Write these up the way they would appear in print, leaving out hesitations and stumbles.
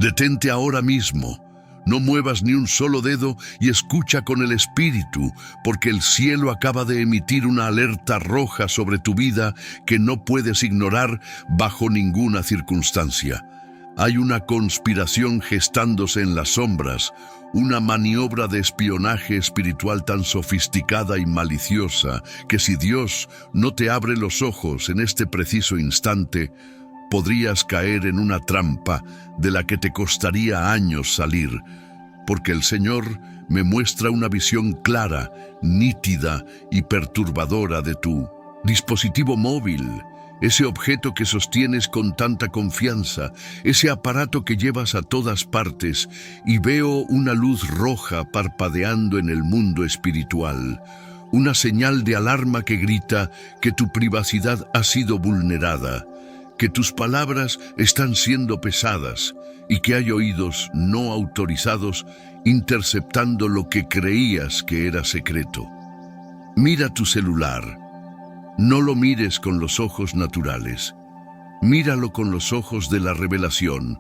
Detente ahora mismo. No muevas ni un solo dedo y escucha con el espíritu, porque el cielo acaba de emitir una alerta roja sobre tu vida que no puedes ignorar bajo ninguna circunstancia. Hay una conspiración gestándose en las sombras, una maniobra de espionaje espiritual tan sofisticada y maliciosa que si Dios no te abre los ojos en este preciso instante, podrías caer en una trampa de la que te costaría años salir, porque el Señor me muestra una visión clara, nítida y perturbadora de tu dispositivo móvil, ese objeto que sostienes con tanta confianza, ese aparato que llevas a todas partes, y veo una luz roja parpadeando en el mundo espiritual, una señal de alarma que grita que tu privacidad ha sido vulnerada, que tus palabras están siendo pesadas y que hay oídos no autorizados interceptando lo que creías que era secreto. Mira tu celular. No lo mires con los ojos naturales. Míralo con los ojos de la revelación,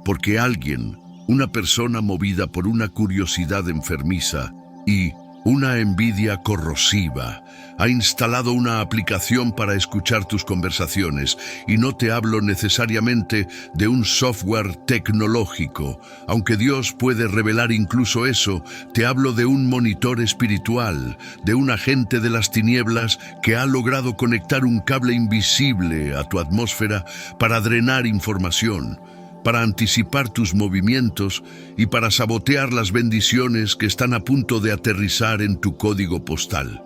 porque alguien, una persona movida por una curiosidad enfermiza y una envidia corrosiva, ha instalado una aplicación para escuchar tus conversaciones, y no te hablo necesariamente de un software tecnológico, aunque Dios puede revelar incluso eso. Te hablo de un monitor espiritual, de un agente de las tinieblas que ha logrado conectar un cable invisible a tu atmósfera para drenar información, para anticipar tus movimientos y para sabotear las bendiciones que están a punto de aterrizar en tu código postal.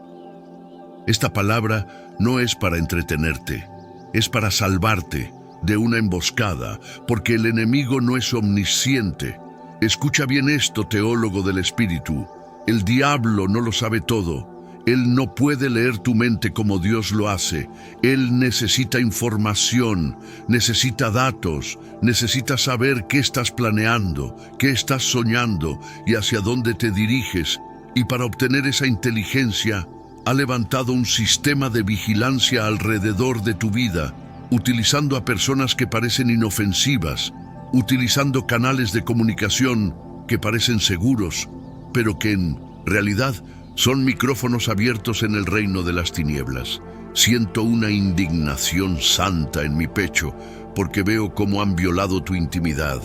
Esta palabra no es para entretenerte, es para salvarte de una emboscada, porque el enemigo no es omnisciente. Escucha bien esto, teólogo del espíritu. El diablo no lo sabe todo. Él no puede leer tu mente como Dios lo hace. Él necesita información, necesita datos, necesita saber qué estás planeando, qué estás soñando y hacia dónde te diriges. Y para obtener esa inteligencia, ha levantado un sistema de vigilancia alrededor de tu vida, utilizando a personas que parecen inofensivas, utilizando canales de comunicación que parecen seguros, pero que en realidad son micrófonos abiertos en el reino de las tinieblas. Siento una indignación santa en mi pecho, porque veo cómo han violado tu intimidad.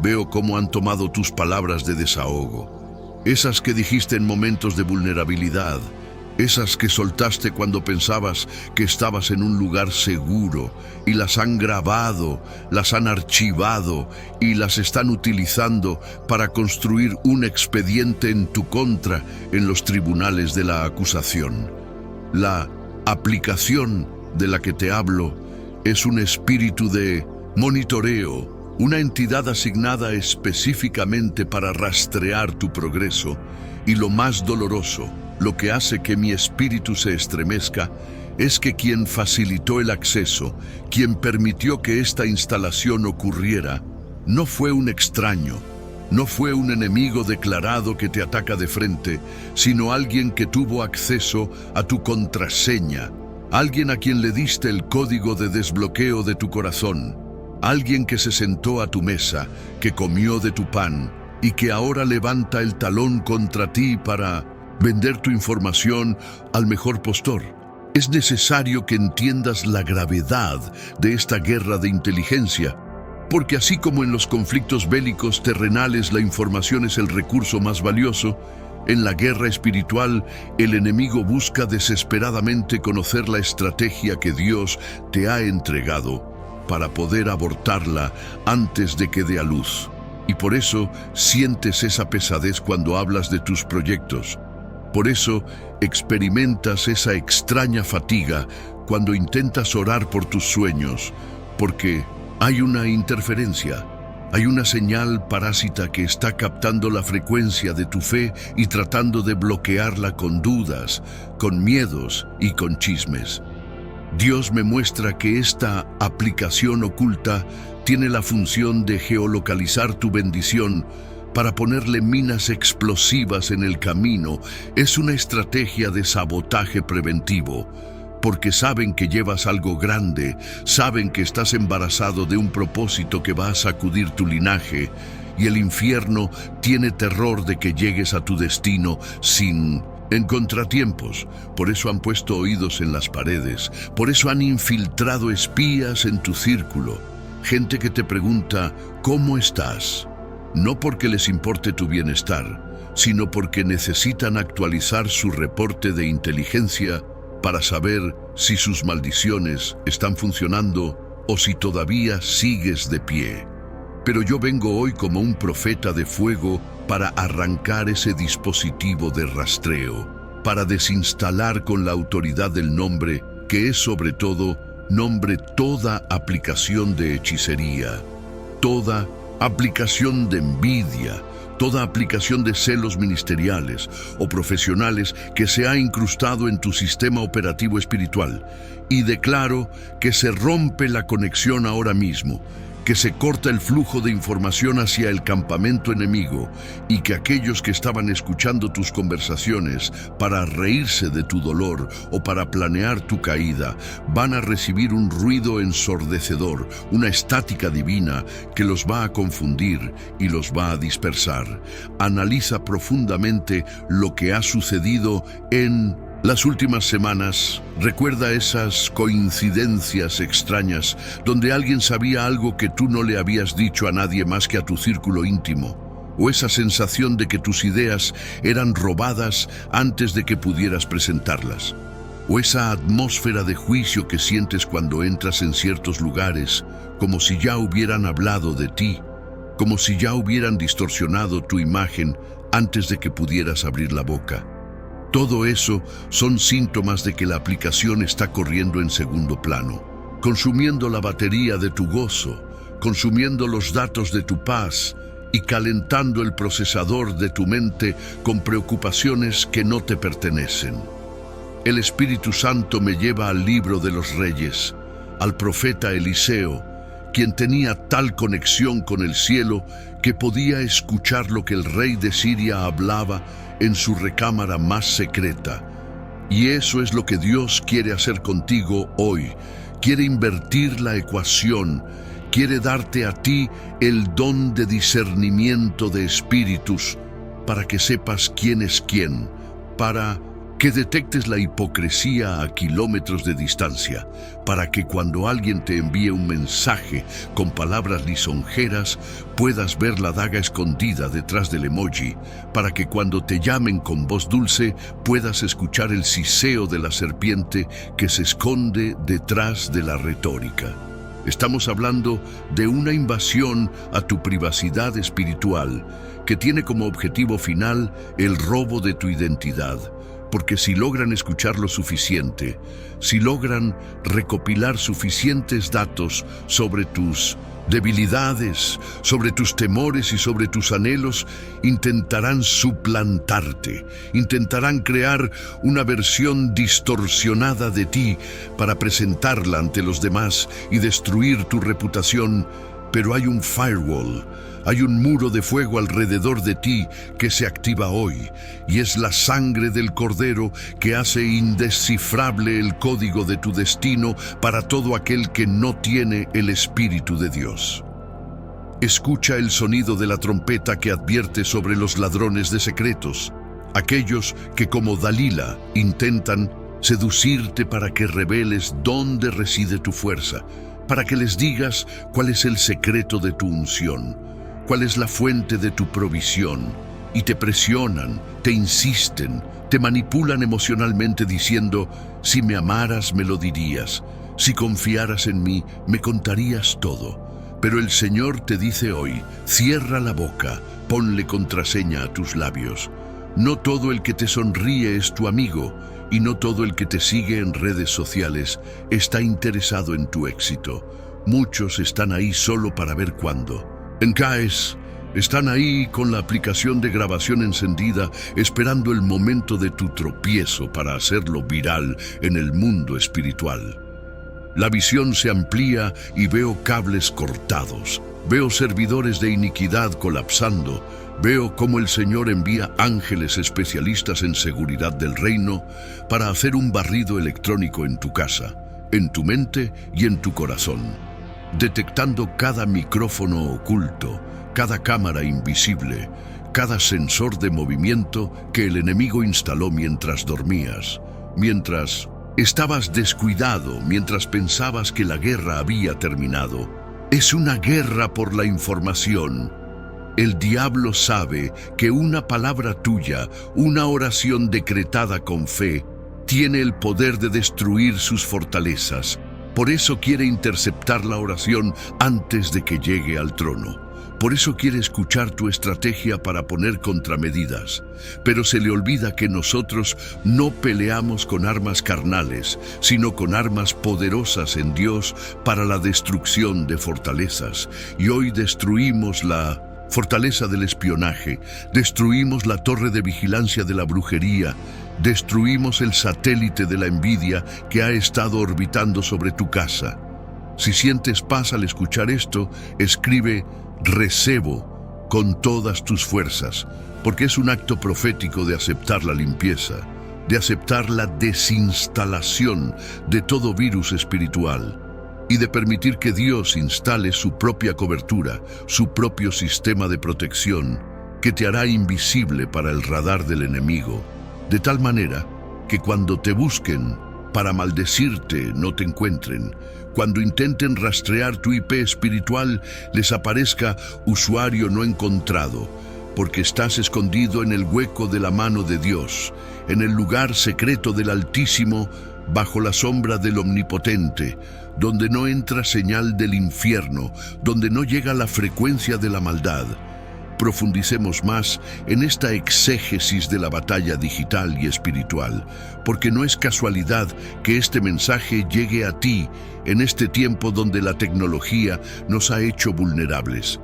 Veo cómo han tomado tus palabras de desahogo, esas que dijiste en momentos de vulnerabilidad, esas que soltaste cuando pensabas que estabas en un lugar seguro, y las han grabado, las han archivado y las están utilizando para construir un expediente en tu contra en los tribunales de la acusación. La aplicación de la que te hablo es un espíritu de monitoreo, una entidad asignada específicamente para rastrear tu progreso, y lo más doloroso, lo que hace que mi espíritu se estremezca, es que quien facilitó el acceso, quien permitió que esta instalación ocurriera, no fue un extraño, no fue un enemigo declarado que te ataca de frente, sino alguien que tuvo acceso a tu contraseña, alguien a quien le diste el código de desbloqueo de tu corazón, alguien que se sentó a tu mesa, que comió de tu pan y que ahora levanta el talón contra ti para vender tu información al mejor postor. Es necesario que entiendas la gravedad de esta guerra de inteligencia, porque así como en los conflictos bélicos terrenales la información es el recurso más valioso, en la guerra espiritual el enemigo busca desesperadamente conocer la estrategia que Dios te ha entregado para poder abortarla antes de que dé a luz. Y por eso sientes esa pesadez cuando hablas de tus proyectos. Por eso experimentas esa extraña fatiga cuando intentas orar por tus sueños, porque hay una interferencia, hay una señal parásita que está captando la frecuencia de tu fe y tratando de bloquearla con dudas, con miedos y con chismes. Dios me muestra que esta aplicación oculta tiene la función de geolocalizar tu bendición para ponerle minas explosivas en el camino. Es una estrategia de sabotaje preventivo, porque saben que llevas algo grande, saben que estás embarazado de un propósito que va a sacudir tu linaje, y el infierno tiene terror de que llegues a tu destino en contratiempos. Por eso han puesto oídos en las paredes, por eso han infiltrado espías en tu círculo, gente que te pregunta ¿cómo estás? No porque les importe tu bienestar, sino porque necesitan actualizar su reporte de inteligencia para saber si sus maldiciones están funcionando o si todavía sigues de pie. Pero yo vengo hoy como un profeta de fuego para arrancar ese dispositivo de rastreo, para desinstalar con la autoridad del nombre, que es sobre todo nombre, toda aplicación de hechicería, toda aplicación de envidia, toda aplicación de celos ministeriales o profesionales que se ha incrustado en tu sistema operativo espiritual. Y declaro que se rompe la conexión ahora mismo, que se corta el flujo de información hacia el campamento enemigo y que aquellos que estaban escuchando tus conversaciones para reírse de tu dolor o para planear tu caída van a recibir un ruido ensordecedor, una estática divina que los va a confundir y los va a dispersar. Analiza profundamente lo que ha sucedido en las últimas semanas. Recuerda esas coincidencias extrañas donde alguien sabía algo que tú no le habías dicho a nadie más que a tu círculo íntimo, o esa sensación de que tus ideas eran robadas antes de que pudieras presentarlas, o esa atmósfera de juicio que sientes cuando entras en ciertos lugares, como si ya hubieran hablado de ti, como si ya hubieran distorsionado tu imagen antes de que pudieras abrir la boca. Todo eso son síntomas de que la aplicación está corriendo en segundo plano, consumiendo la batería de tu gozo, consumiendo los datos de tu paz y calentando el procesador de tu mente con preocupaciones que no te pertenecen. El Espíritu Santo me lleva al libro de los Reyes, al profeta Eliseo, quien tenía tal conexión con el cielo que podía escuchar lo que el rey de Siria hablaba en su recámara más secreta. Y eso es lo que Dios quiere hacer contigo hoy. Quiere invertir la ecuación, quiere darte a ti el don de discernimiento de espíritus para que sepas quién es quién, para que detectes la hipocresía a kilómetros de distancia, para que cuando alguien te envíe un mensaje con palabras lisonjeras, puedas ver la daga escondida detrás del emoji, para que cuando te llamen con voz dulce, puedas escuchar el siseo de la serpiente que se esconde detrás de la retórica. Estamos hablando de una invasión a tu privacidad espiritual que tiene como objetivo final el robo de tu identidad. Porque si logran escuchar lo suficiente, si logran recopilar suficientes datos sobre tus debilidades, sobre tus temores y sobre tus anhelos, intentarán suplantarte, intentarán crear una versión distorsionada de ti para presentarla ante los demás y destruir tu reputación. Pero hay un firewall, hay un muro de fuego alrededor de ti que se activa hoy, y es la sangre del Cordero que hace indescifrable el código de tu destino para todo aquel que no tiene el Espíritu de Dios. Escucha el sonido de la trompeta que advierte sobre los ladrones de secretos, aquellos que como Dalila intentan seducirte para que reveles dónde reside tu fuerza, para que les digas cuál es el secreto de tu unción, cuál es la fuente de tu provisión, y te presionan, te insisten, te manipulan emocionalmente diciendo: si me amaras me lo dirías, si confiaras en mí me contarías todo. Pero el Señor te dice hoy: cierra la boca, ponle contraseña a tus labios. No todo el que te sonríe es tu amigo, y no todo el que te sigue en redes sociales está interesado en tu éxito. Muchos están ahí solo para ver cuándo. En CAES, están ahí con la aplicación de grabación encendida, esperando el momento de tu tropiezo para hacerlo viral en el mundo espiritual. La visión se amplía y veo cables cortados, veo servidores de iniquidad colapsando, Veo cómo el Señor envía ángeles especialistas en seguridad del reino para hacer un barrido electrónico en tu casa, en tu mente y en tu corazón, detectando cada micrófono oculto, cada cámara invisible, cada sensor de movimiento que el enemigo instaló mientras dormías, mientras estabas descuidado, mientras pensabas que la guerra había terminado. Es una guerra por la información. El diablo sabe que una palabra tuya, una oración decretada con fe, tiene el poder de destruir sus fortalezas. Por eso quiere interceptar la oración antes de que llegue al trono. Por eso quiere escuchar tu estrategia para poner contramedidas. Pero se le olvida que nosotros no peleamos con armas carnales, sino con armas poderosas en Dios para la destrucción de fortalezas. Y hoy destruimos la fortaleza del espionaje, destruimos la torre de vigilancia de la brujería, destruimos el satélite de la envidia que ha estado orbitando sobre tu casa. Si sientes paz al escuchar esto, escribe recebo con todas tus fuerzas, porque es un acto profético de aceptar la limpieza, de aceptar la desinstalación de todo virus espiritual y de permitir que Dios instale su propia cobertura, su propio sistema de protección, que te hará invisible para el radar del enemigo, de tal manera que cuando te busquen para maldecirte no te encuentren. Cuando intenten rastrear tu IP espiritual, les aparezca usuario no encontrado, porque estás escondido en el hueco de la mano de Dios, en el lugar secreto del Altísimo, bajo la sombra del Omnipotente, donde no entra señal del infierno, donde no llega la frecuencia de la maldad. Profundicemos más en esta exégesis de la batalla digital y espiritual, porque no es casualidad que este mensaje llegue a ti en este tiempo donde la tecnología nos ha hecho vulnerables.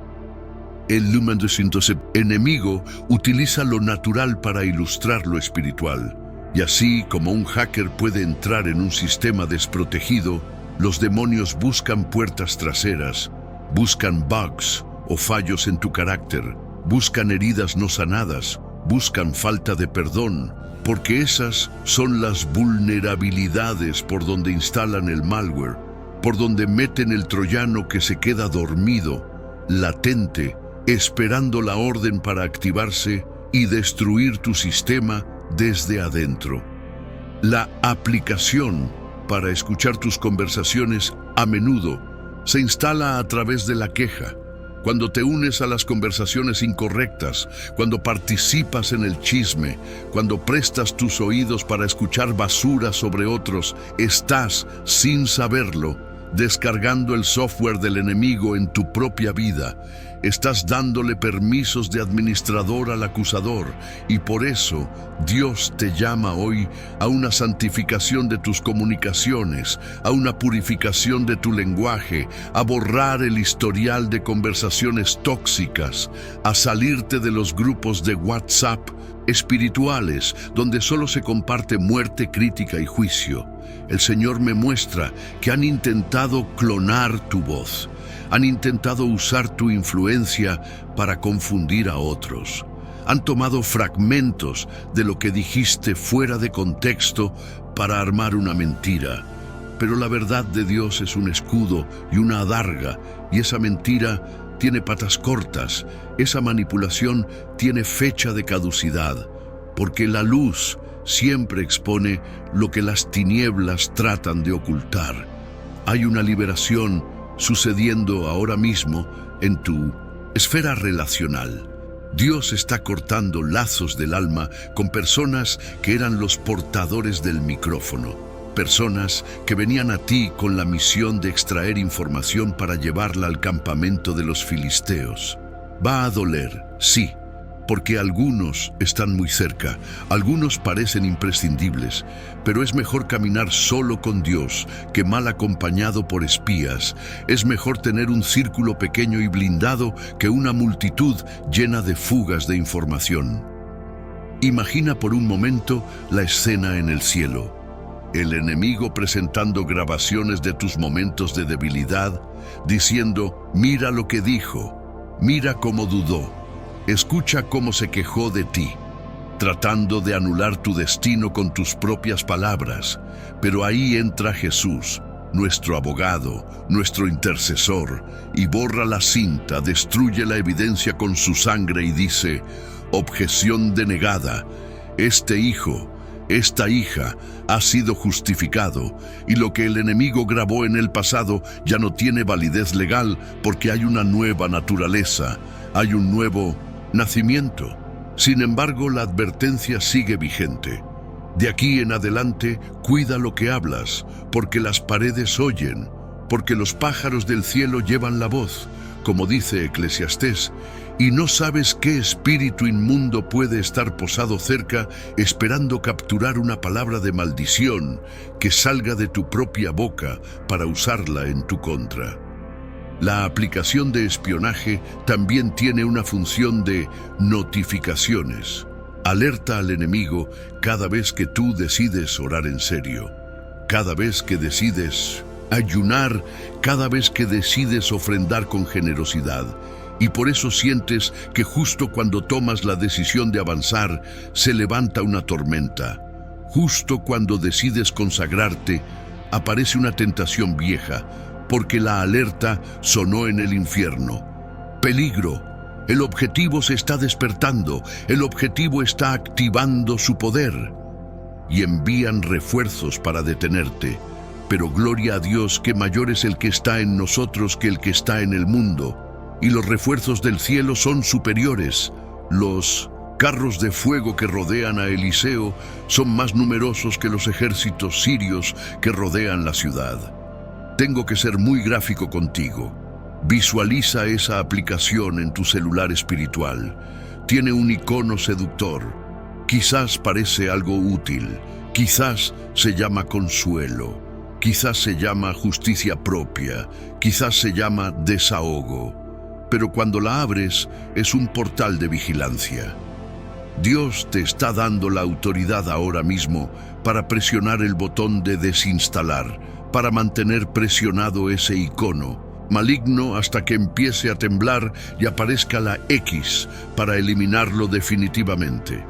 El Lumen 200 enemigo utiliza lo natural para ilustrar lo espiritual, y así como un hacker puede entrar en un sistema desprotegido, los demonios buscan puertas traseras, buscan bugs o fallos en tu carácter, buscan heridas no sanadas, buscan falta de perdón, porque esas son las vulnerabilidades por donde instalan el malware, por donde meten el troyano que se queda dormido, latente, esperando la orden para activarse y destruir tu sistema desde adentro. La aplicación para escuchar tus conversaciones a menudo se instala a través de la queja. Cuando te unes a las conversaciones incorrectas, cuando participas en el chisme, cuando prestas tus oídos para escuchar basura sobre otros, estás, sin saberlo, descargando el software del enemigo en tu propia vida. Estás dándole permisos de administrador al acusador, y por eso Dios te llama hoy a una santificación de tus comunicaciones, a una purificación de tu lenguaje, a borrar el historial de conversaciones tóxicas, a salirte de los grupos de WhatsApp espirituales donde solo se comparte muerte, crítica y juicio. El Señor me muestra que han intentado clonar tu voz. Han intentado usar tu influencia para confundir a otros. Han tomado fragmentos de lo que dijiste fuera de contexto para armar una mentira. Pero la verdad de Dios es un escudo y una adarga, y esa mentira tiene patas cortas. Esa manipulación tiene fecha de caducidad, porque la luz siempre expone lo que las tinieblas tratan de ocultar. Hay una liberación sucediendo ahora mismo en tu esfera relacional. Dios está cortando lazos del alma con personas que eran los portadores del micrófono, personas que venían a ti con la misión de extraer información para llevarla al campamento de los filisteos. Va a doler, sí, porque algunos están muy cerca, algunos parecen imprescindibles, pero es mejor caminar solo con Dios que mal acompañado por espías. Es mejor tener un círculo pequeño y blindado que una multitud llena de fugas de información. Imagina por un momento la escena en el cielo. El enemigo presentando grabaciones de tus momentos de debilidad, diciendo, mira lo que dijo, mira cómo dudó. Escucha cómo se quejó de ti, tratando de anular tu destino con tus propias palabras. Pero ahí entra Jesús, nuestro abogado, nuestro intercesor, y borra la cinta, destruye la evidencia con su sangre y dice: objeción denegada, este hijo, esta hija ha sido justificado, y lo que el enemigo grabó en el pasado ya no tiene validez legal, porque hay una nueva naturaleza, hay un nuevo nacimiento. Sin embargo, la advertencia sigue vigente. De aquí en adelante, cuida lo que hablas, porque las paredes oyen, porque los pájaros del cielo llevan la voz, como dice Eclesiastés, y no sabes qué espíritu inmundo puede estar posado cerca, esperando capturar una palabra de maldición que salga de tu propia boca para usarla en tu contra. La aplicación de espionaje también tiene una función de notificaciones. Alerta al enemigo cada vez que tú decides orar en serio, cada vez que decides ayunar, cada vez que decides ofrendar con generosidad. Y por eso sientes que justo cuando tomas la decisión de avanzar, se levanta una tormenta. Justo cuando decides consagrarte, aparece una tentación vieja, porque la alerta sonó en el infierno. Peligro. El objetivo se está despertando, el objetivo está activando su poder. Y envían refuerzos para detenerte. Pero gloria a Dios que mayor es el que está en nosotros que el que está en el mundo. Y los refuerzos del cielo son superiores. Los carros de fuego que rodean a Eliseo son más numerosos que los ejércitos sirios que rodean la ciudad. Tengo que ser muy gráfico contigo. Visualiza esa aplicación en tu celular espiritual. Tiene un icono seductor. Quizás parece algo útil. Quizás se llama consuelo. Quizás se llama justicia propia. Quizás se llama desahogo. Pero cuando la abres, es un portal de vigilancia. Dios te está dando la autoridad ahora mismo para presionar el botón de desinstalar, para mantener presionado ese icono maligno hasta que empiece a temblar y aparezca la X para eliminarlo definitivamente.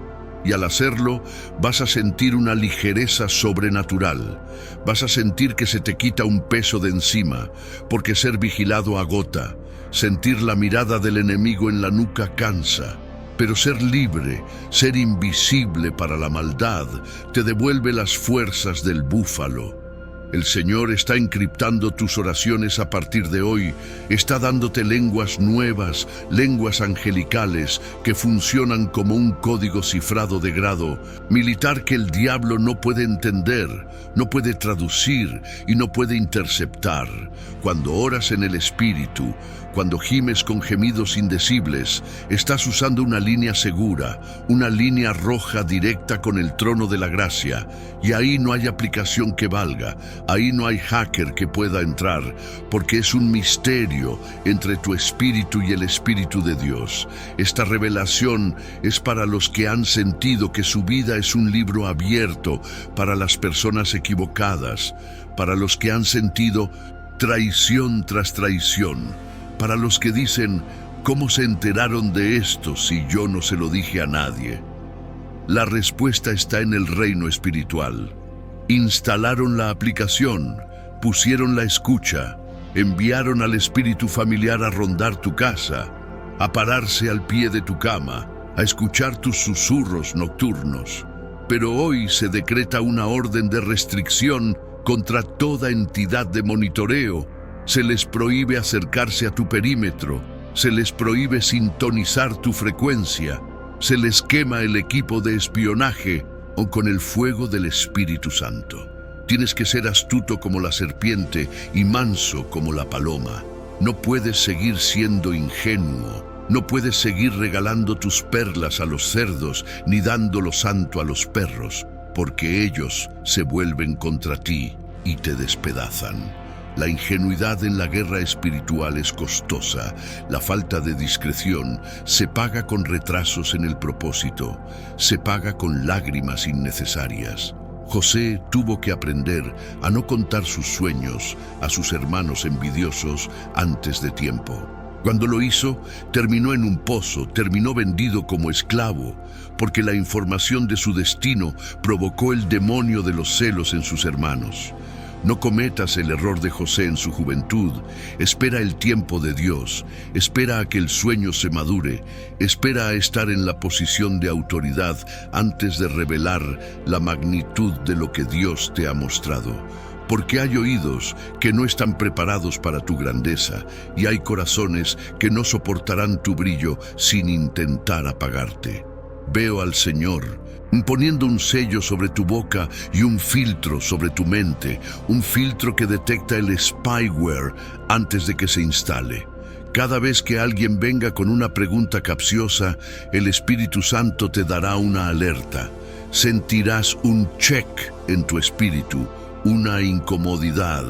Y al hacerlo, vas a sentir una ligereza sobrenatural. Vas a sentir que se te quita un peso de encima, porque ser vigilado agota. Sentir la mirada del enemigo en la nuca cansa. Pero ser libre, ser invisible para la maldad, te devuelve las fuerzas del búfalo. El Señor está encriptando tus oraciones a partir de hoy, está dándote lenguas nuevas, lenguas angelicales que funcionan como un código cifrado de grado militar que el diablo no puede entender, no puede traducir y no puede interceptar. Cuando oras en el Espíritu, cuando gimes con gemidos indecibles, estás usando una línea segura, una línea roja directa con el trono de la gracia, y ahí no hay aplicación que valga. Ahí no hay hacker que pueda entrar, porque es un misterio entre tu espíritu y el Espíritu de Dios. Esta revelación es para los que han sentido que su vida es un libro abierto para las personas equivocadas, para los que han sentido traición tras traición, para los que dicen: ¿cómo se enteraron de esto si yo no se lo dije a nadie? La respuesta está en el reino espiritual. Instalaron la aplicación, pusieron la escucha, enviaron al espíritu familiar a rondar tu casa, a pararse al pie de tu cama, a escuchar tus susurros nocturnos. Pero hoy se decreta una orden de restricción contra toda entidad de monitoreo. Se les prohíbe acercarse a tu perímetro, se les prohíbe sintonizar tu frecuencia, se les quema el equipo de espionaje o con el fuego del Espíritu Santo. Tienes que ser astuto como la serpiente y manso como la paloma. No puedes seguir siendo ingenuo. No puedes seguir regalando tus perlas a los cerdos ni dando lo santo a los perros, porque ellos se vuelven contra ti y te despedazan. La ingenuidad en la guerra espiritual es costosa. La falta de discreción se paga con retrasos en el propósito, se paga con lágrimas innecesarias. José tuvo que aprender a no contar sus sueños a sus hermanos envidiosos antes de tiempo. Cuando lo hizo, terminó en un pozo, terminó vendido como esclavo, porque la información de su destino provocó el demonio de los celos en sus hermanos. No cometas el error de José en su juventud. Espera el tiempo de Dios, espera a que el sueño se madure, espera a estar en la posición de autoridad antes de revelar la magnitud de lo que Dios te ha mostrado. Porque hay oídos que no están preparados para tu grandeza y hay corazones que no soportarán tu brillo sin intentar apagarte. Veo al Señor poniendo un sello sobre tu boca y un filtro sobre tu mente, un filtro que detecta el spyware antes de que se instale. Cada vez que alguien venga con una pregunta capciosa, el Espíritu Santo te dará una alerta. Sentirás un check en tu espíritu, una incomodidad,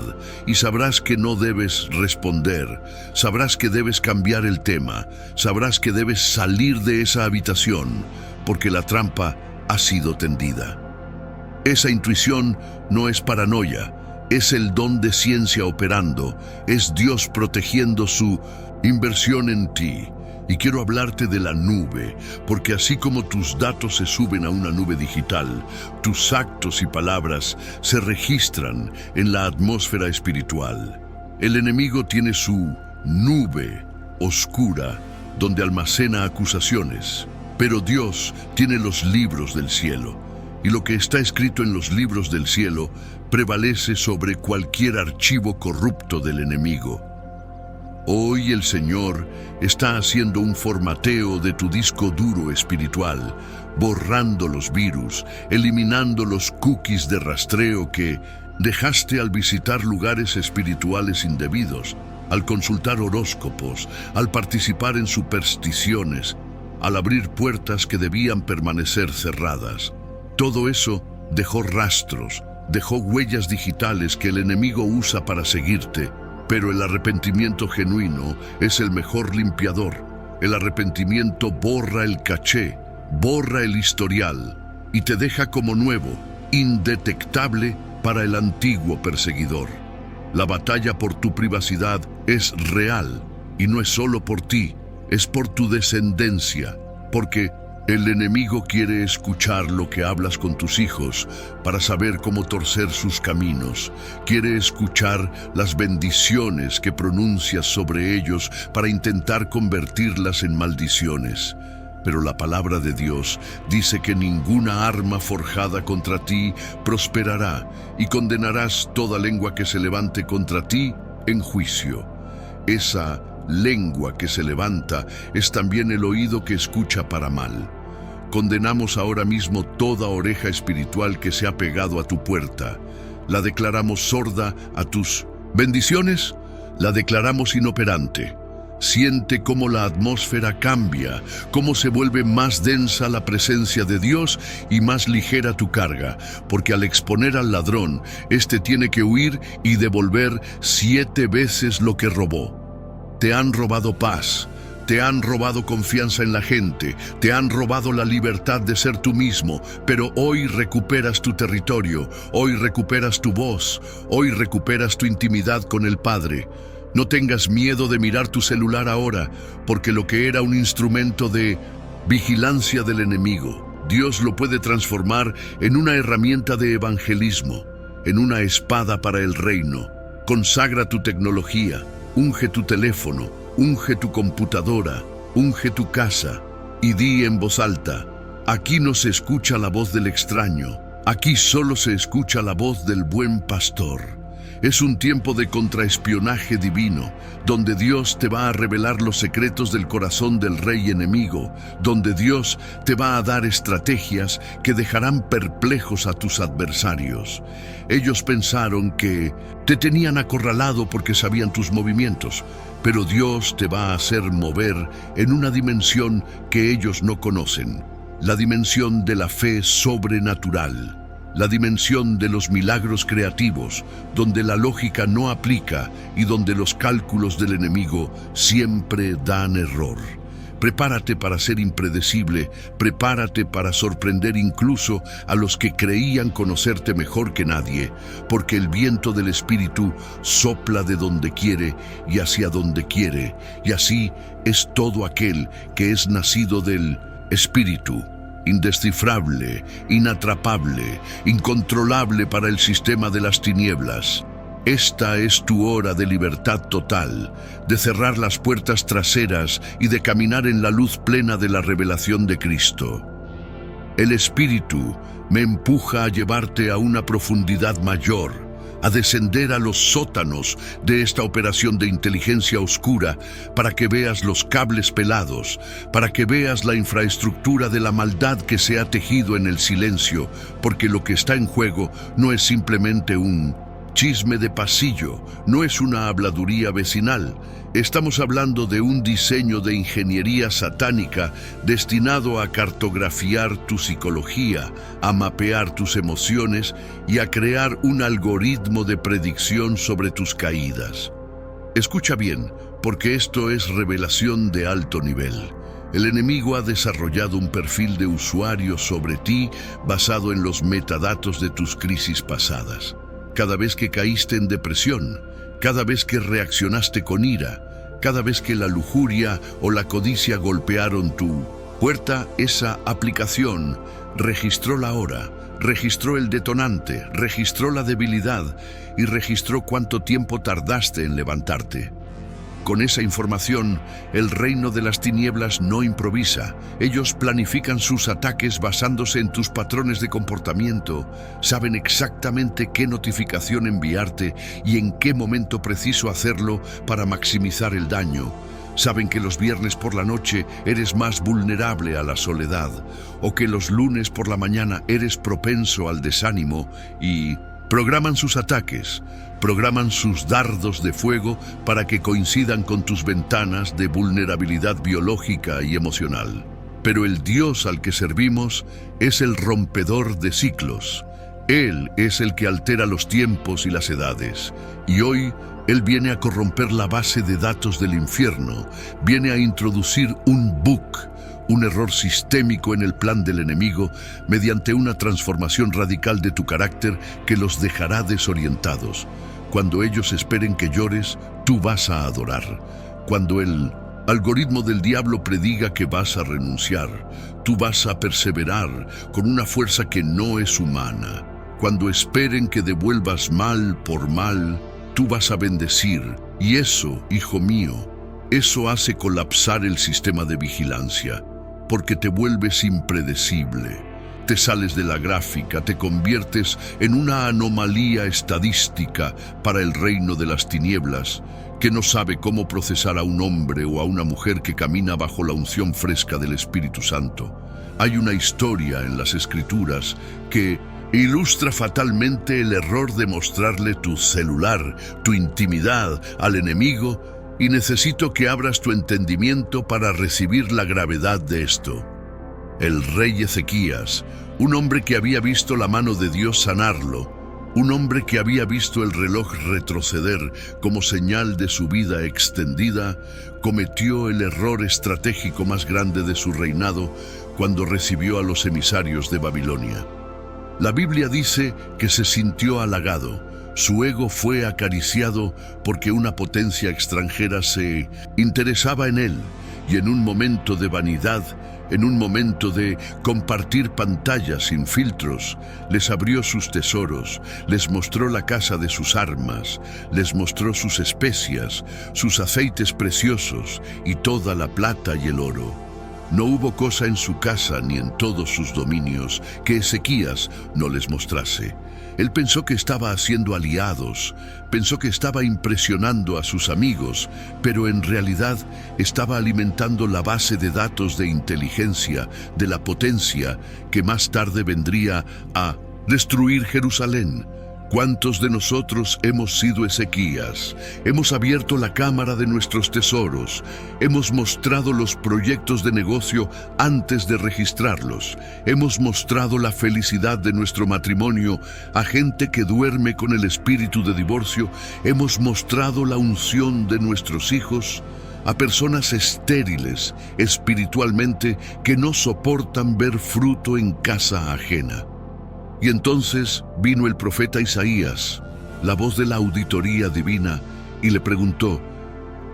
y sabrás que no debes responder, sabrás que debes cambiar el tema, sabrás que debes salir de esa habitación, porque la trampa ha sido tendida. Esa intuición no es paranoia, es el don de ciencia operando, es Dios protegiendo su inversión en ti. Y quiero hablarte de la nube, porque así como tus datos se suben a una nube digital, tus actos y palabras se registran en la atmósfera espiritual. El enemigo tiene su nube oscura, donde almacena acusaciones, pero Dios tiene los libros del cielo, y lo que está escrito en los libros del cielo prevalece sobre cualquier archivo corrupto del enemigo. Hoy el Señor está haciendo un formateo de tu disco duro espiritual, borrando los virus, eliminando los cookies de rastreo que dejaste al visitar lugares espirituales indebidos, al consultar horóscopos, al participar en supersticiones, al abrir puertas que debían permanecer cerradas. Todo eso dejó rastros, dejó huellas digitales que el enemigo usa para seguirte. Pero el arrepentimiento genuino es el mejor limpiador. El arrepentimiento borra el caché, borra el historial y te deja como nuevo, indetectable para el antiguo perseguidor. La batalla por tu privacidad es real y no es solo por ti, es por tu descendencia, porque el enemigo quiere escuchar lo que hablas con tus hijos para saber cómo torcer sus caminos. Quiere escuchar las bendiciones que pronuncias sobre ellos para intentar convertirlas en maldiciones. Pero la palabra de Dios dice que ninguna arma forjada contra ti prosperará y condenarás toda lengua que se levante contra ti en juicio. Esa lengua que se levanta es también el oído que escucha para mal. Condenamos ahora mismo toda oreja espiritual que se ha pegado a tu puerta. La declaramos sorda a tus bendiciones, la declaramos inoperante. Siente cómo la atmósfera cambia, cómo se vuelve más densa la presencia de Dios y más ligera tu carga, porque al exponer al ladrón, éste tiene que huir y devolver 7 veces lo que robó. Te han robado paz. Te han robado confianza en la gente, te han robado la libertad de ser tú mismo, pero hoy recuperas tu territorio, hoy recuperas tu voz, hoy recuperas tu intimidad con el Padre. No tengas miedo de mirar tu celular ahora, porque lo que era un instrumento de vigilancia del enemigo, Dios lo puede transformar en una herramienta de evangelismo, en una espada para el reino. Consagra tu tecnología, unge tu teléfono, unge tu computadora, unge tu casa y di en voz alta: aquí no se escucha la voz del extraño, aquí solo se escucha la voz del buen pastor. Es un tiempo de contraespionaje divino, donde Dios te va a revelar los secretos del corazón del rey enemigo, donde Dios te va a dar estrategias que dejarán perplejos a tus adversarios. Ellos pensaron que te tenían acorralado porque sabían tus movimientos, pero Dios te va a hacer mover en una dimensión que ellos no conocen, la dimensión de la fe sobrenatural. La dimensión de los milagros creativos, donde la lógica no aplica y donde los cálculos del enemigo siempre dan error. Prepárate para ser impredecible, prepárate para sorprender incluso a los que creían conocerte mejor que nadie, porque el viento del Espíritu sopla de donde quiere y hacia donde quiere, y así es todo aquel que es nacido del Espíritu. Indescifrable, inatrapable, incontrolable para el sistema de las tinieblas. Esta es tu hora de libertad total, de cerrar las puertas traseras y de caminar en la luz plena de la revelación de Cristo. El Espíritu me empuja a llevarte a una profundidad mayor, a descender a los sótanos de esta operación de inteligencia oscura para que veas los cables pelados, para que veas la infraestructura de la maldad que se ha tejido en el silencio, porque lo que está en juego no es simplemente un chisme de pasillo, no es una habladuría vecinal. Estamos hablando de un diseño de ingeniería satánica destinado a cartografiar tu psicología, a mapear tus emociones y a crear un algoritmo de predicción sobre tus caídas. Escucha bien, porque esto es revelación de alto nivel. El enemigo ha desarrollado un perfil de usuario sobre ti basado en los metadatos de tus crisis pasadas. Cada vez que caíste en depresión, cada vez que reaccionaste con ira, cada vez que la lujuria o la codicia golpearon tu puerta, esa aplicación registró la hora, registró el detonante, registró la debilidad y registró cuánto tiempo tardaste en levantarte. Con esa información, el reino de las tinieblas no improvisa. Ellos planifican sus ataques basándose en tus patrones de comportamiento. Saben exactamente qué notificación enviarte y en qué momento preciso hacerlo para maximizar el daño. Saben que los viernes por la noche eres más vulnerable a la soledad, o que los lunes por la mañana eres propenso al desánimo y programan sus ataques, programan sus dardos de fuego para que coincidan con tus ventanas de vulnerabilidad biológica y emocional. Pero el Dios al que servimos es el rompedor de ciclos. Él es el que altera los tiempos y las edades. Y hoy Él viene a corromper la base de datos del infierno, viene a introducir un bug, un error sistémico en el plan del enemigo mediante una transformación radical de tu carácter que los dejará desorientados. Cuando ellos esperen que llores, tú vas a adorar. Cuando el algoritmo del diablo prediga que vas a renunciar, tú vas a perseverar con una fuerza que no es humana. Cuando esperen que devuelvas mal por mal, tú vas a bendecir. Y eso, hijo mío, eso hace colapsar el sistema de vigilancia, porque te vuelves impredecible, te sales de la gráfica, te conviertes en una anomalía estadística para el reino de las tinieblas, que no sabe cómo procesar a un hombre o a una mujer que camina bajo la unción fresca del Espíritu Santo. Hay una historia en las Escrituras que ilustra fatalmente el error de mostrarle tu celular, tu intimidad al enemigo. Y necesito que abras tu entendimiento para recibir la gravedad de esto. El rey Ezequías, un hombre que había visto la mano de Dios sanarlo, un hombre que había visto el reloj retroceder como señal de su vida extendida, cometió el error estratégico más grande de su reinado cuando recibió a los emisarios de Babilonia. La Biblia dice que se sintió halagado. Su ego fue acariciado porque una potencia extranjera se interesaba en él, y en un momento de vanidad, en un momento de compartir pantallas sin filtros, les abrió sus tesoros, les mostró la casa de sus armas, les mostró sus especias, sus aceites preciosos y toda la plata y el oro. No hubo cosa en su casa ni en todos sus dominios que Ezequías no les mostrase. Él pensó que estaba haciendo aliados, pensó que estaba impresionando a sus amigos, pero en realidad estaba alimentando la base de datos de inteligencia de la potencia que más tarde vendría a destruir Jerusalén. ¿Cuántos de nosotros hemos sido Ezequías? Hemos abierto la cámara de nuestros tesoros, hemos mostrado los proyectos de negocio antes de registrarlos, hemos mostrado la felicidad de nuestro matrimonio a gente que duerme con el espíritu de divorcio, hemos mostrado la unción de nuestros hijos a personas estériles espiritualmente que no soportan ver fruto en casa ajena. Y entonces vino el profeta Isaías, la voz de la auditoría divina, y le preguntó: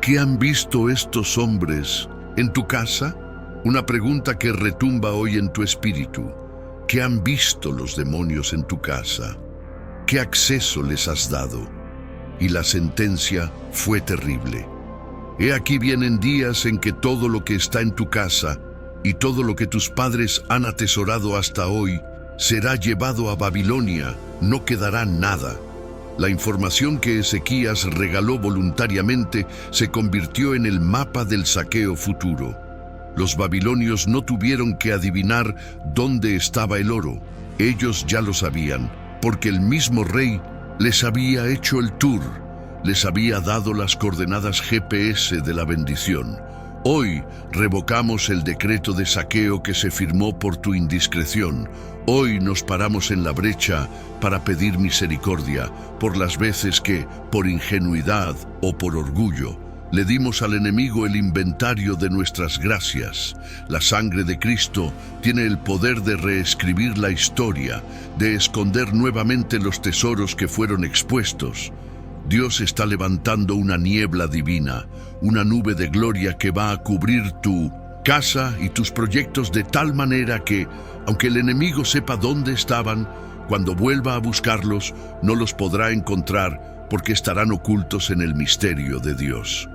¿qué han visto estos hombres en tu casa? Una pregunta que retumba hoy en tu espíritu. ¿Qué han visto los demonios en tu casa? ¿Qué acceso les has dado? Y la sentencia fue terrible. He aquí vienen días en que todo lo que está en tu casa y todo lo que tus padres han atesorado hasta hoy será llevado a Babilonia, no quedará nada. La información que Ezequías regaló voluntariamente se convirtió en el mapa del saqueo futuro. Los babilonios no tuvieron que adivinar dónde estaba el oro. Ellos ya lo sabían, porque el mismo rey les había hecho el tour, les había dado las coordenadas GPS de la bendición. Hoy revocamos el decreto de saqueo que se firmó por tu indiscreción. Hoy nos paramos en la brecha para pedir misericordia por las veces que, por ingenuidad o por orgullo, le dimos al enemigo el inventario de nuestras gracias. La sangre de Cristo tiene el poder de reescribir la historia, de esconder nuevamente los tesoros que fueron expuestos. Dios está levantando una niebla divina, una nube de gloria que va a cubrir tu casa y tus proyectos de tal manera que, aunque el enemigo sepa dónde estaban, cuando vuelva a buscarlos, no los podrá encontrar porque estarán ocultos en el misterio de Dios.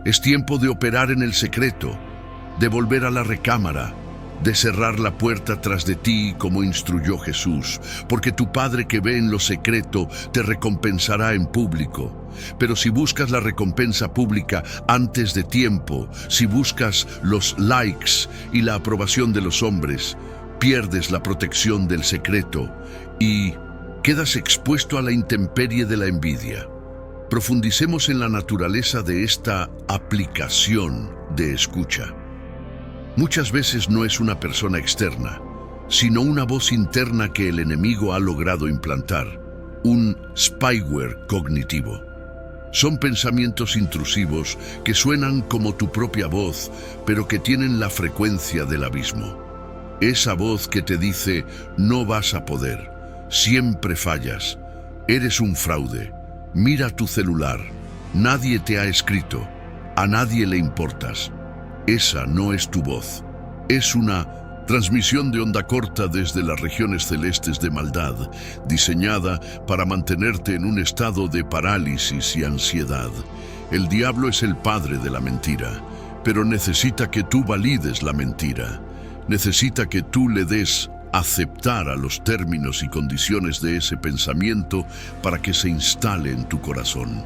Es tiempo de operar en el secreto, de volver a la recámara, de cerrar la puerta tras de ti como instruyó Jesús, porque tu Padre que ve en lo secreto te recompensará en público. Pero si buscas la recompensa pública antes de tiempo, si buscas los likes y la aprobación de los hombres, pierdes la protección del secreto y quedas expuesto a la intemperie de la envidia. Profundicemos en la naturaleza de esta aplicación de escucha. Muchas veces no es una persona externa, sino una voz interna que el enemigo ha logrado implantar, un spyware cognitivo. Son pensamientos intrusivos que suenan como tu propia voz, pero que tienen la frecuencia del abismo. Esa voz que te dice: no vas a poder, siempre fallas, eres un fraude. Mira tu celular, nadie te ha escrito, a nadie le importas. Esa no es tu voz, es una transmisión de onda corta desde las regiones celestes de maldad, diseñada para mantenerte en un estado de parálisis y ansiedad. El diablo es el padre de la mentira, pero necesita que tú valides la mentira. Necesita que tú le des aceptar a los términos y condiciones de ese pensamiento para que se instale en tu corazón.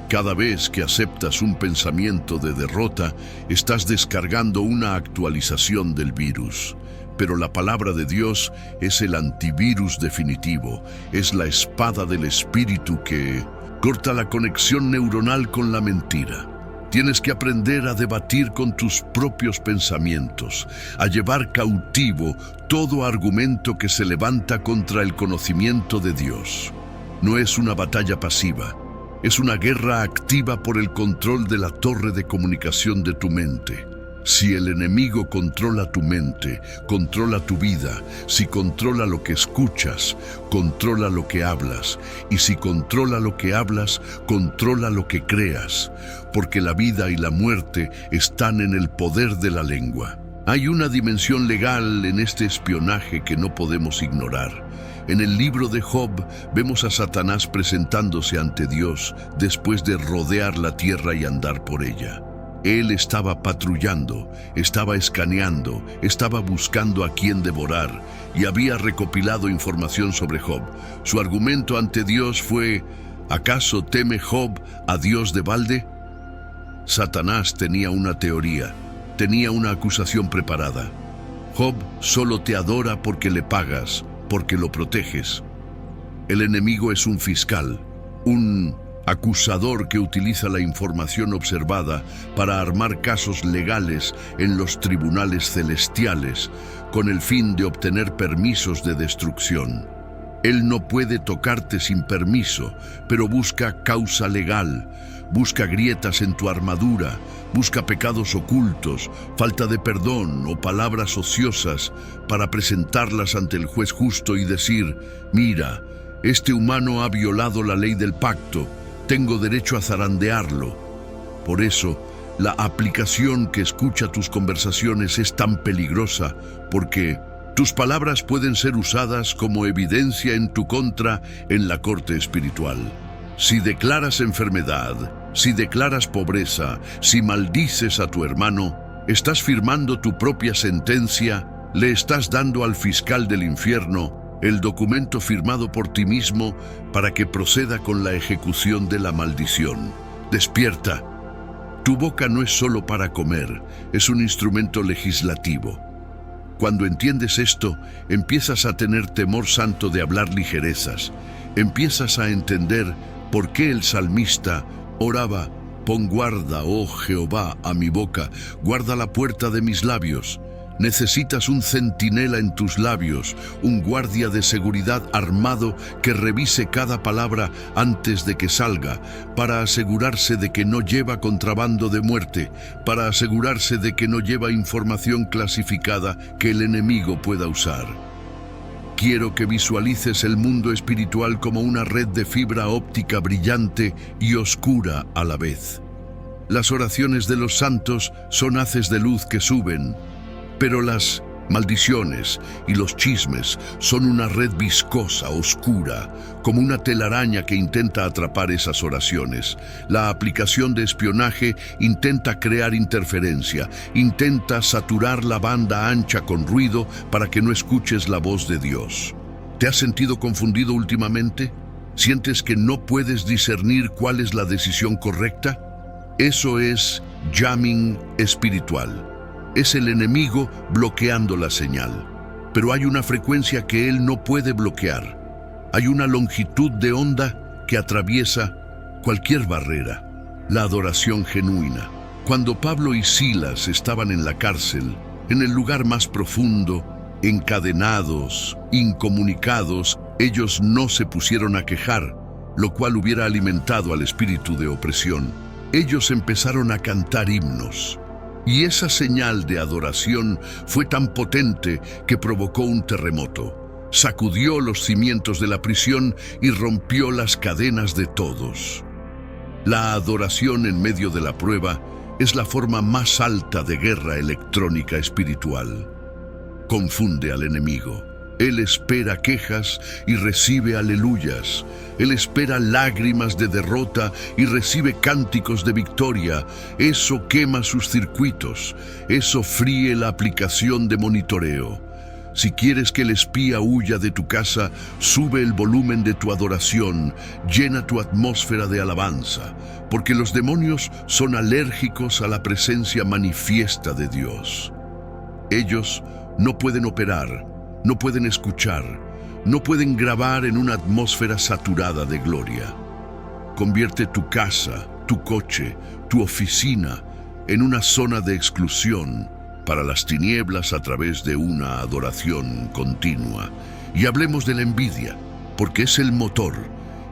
Cada vez que aceptas un pensamiento de derrota, estás descargando una actualización del virus. Pero la palabra de Dios es el antivirus definitivo, es la espada del espíritu que corta la conexión neuronal con la mentira. Tienes que aprender a debatir con tus propios pensamientos, a llevar cautivo todo argumento que se levanta contra el conocimiento de Dios. No es una batalla pasiva, es una guerra activa por el control de la torre de comunicación de tu mente. Si el enemigo controla tu mente, controla tu vida. Si controla lo que escuchas, controla lo que hablas. Y si controla lo que hablas, controla lo que creas. Porque la vida y la muerte están en el poder de la lengua. Hay una dimensión legal en este espionaje que no podemos ignorar. En el libro de Job vemos a Satanás presentándose ante Dios después de rodear la tierra y andar por ella. Él estaba patrullando, estaba escaneando, estaba buscando a quién devorar y había recopilado información sobre Job. Su argumento ante Dios fue: ¿acaso teme Job a Dios de balde? Satanás tenía una teoría, tenía una acusación preparada. Job solo te adora porque le pagas, porque lo proteges. El enemigo es un fiscal, un acusador que utiliza la información observada para armar casos legales en los tribunales celestiales con el fin de obtener permisos de destrucción. Él no puede tocarte sin permiso, pero busca causa legal, Busca grietas en tu armadura, busca pecados ocultos, falta de perdón o palabras ociosas para presentarlas ante el juez justo y decir: mira, este humano ha violado la ley del pacto, tengo derecho a zarandearlo. Por eso, la aplicación que escucha tus conversaciones es tan peligrosa, porque tus palabras pueden ser usadas como evidencia en tu contra en la corte espiritual. Si declaras enfermedad, si declaras pobreza, si maldices a tu hermano, estás firmando tu propia sentencia, le estás dando al fiscal del infierno el documento firmado por ti mismo para que proceda con la ejecución de la maldición. Despierta. Tu boca no es solo para comer, es un instrumento legislativo. Cuando entiendes esto, empiezas a tener temor santo de hablar ligerezas. Empiezas a entender por qué el salmista oraba: pon guarda, oh Jehová, a mi boca, guarda la puerta de mis labios. Necesitas un centinela en tus labios, un guardia de seguridad armado que revise cada palabra antes de que salga, para asegurarse de que no lleva contrabando de muerte, para asegurarse de que no lleva información clasificada que el enemigo pueda usar. Quiero que visualices el mundo espiritual como una red de fibra óptica brillante y oscura a la vez. Las oraciones de los santos son haces de luz que suben, pero las maldiciones y los chismes son una red viscosa, oscura, como una telaraña que intenta atrapar esas oraciones. La aplicación de espionaje intenta crear interferencia, intenta saturar la banda ancha con ruido para que no escuches la voz de Dios. ¿Te has sentido confundido últimamente? ¿Sientes que no puedes discernir cuál es la decisión correcta? Eso es jamming espiritual. Es el enemigo bloqueando la señal. Pero hay una frecuencia que él no puede bloquear. Hay una longitud de onda que atraviesa cualquier barrera. La adoración genuina. Cuando Pablo y Silas estaban en la cárcel, en el lugar más profundo, encadenados, incomunicados, ellos no se pusieron a quejar, lo cual hubiera alimentado al espíritu de opresión. Ellos empezaron a cantar himnos. Y esa señal de adoración fue tan potente que provocó un terremoto. Sacudió los cimientos de la prisión y rompió las cadenas de todos. La adoración en medio de la prueba es la forma más alta de guerra electrónica espiritual. Confunde al enemigo. Él espera quejas y recibe aleluyas. Él espera lágrimas de derrota y recibe cánticos de victoria. Eso quema sus circuitos. Eso fríe la aplicación de monitoreo. Si quieres que el espía huya de tu casa, sube el volumen de tu adoración, llena tu atmósfera de alabanza, porque los demonios son alérgicos a la presencia manifiesta de Dios. Ellos no pueden operar, no pueden escuchar, no pueden grabar en una atmósfera saturada de gloria. Convierte tu casa, tu coche, tu oficina en una zona de exclusión para las tinieblas a través de una adoración continua. Y hablemos de la envidia, porque es el motor,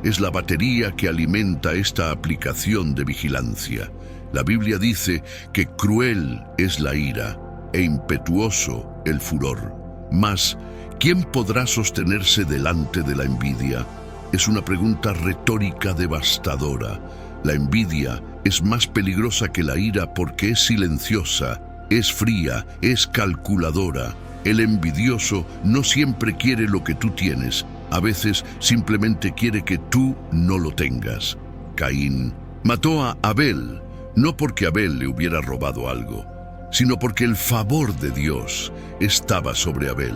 es la batería que alimenta esta aplicación de vigilancia. La Biblia dice que cruel es la ira e impetuoso el furor. Mas, ¿quién podrá sostenerse delante de la envidia? Es una pregunta retórica devastadora. La envidia es más peligrosa que la ira porque es silenciosa, es fría, es calculadora. El envidioso no siempre quiere lo que tú tienes, a veces simplemente quiere que tú no lo tengas. Caín mató a Abel, no porque Abel le hubiera robado algo, sino porque el favor de Dios estaba sobre Abel.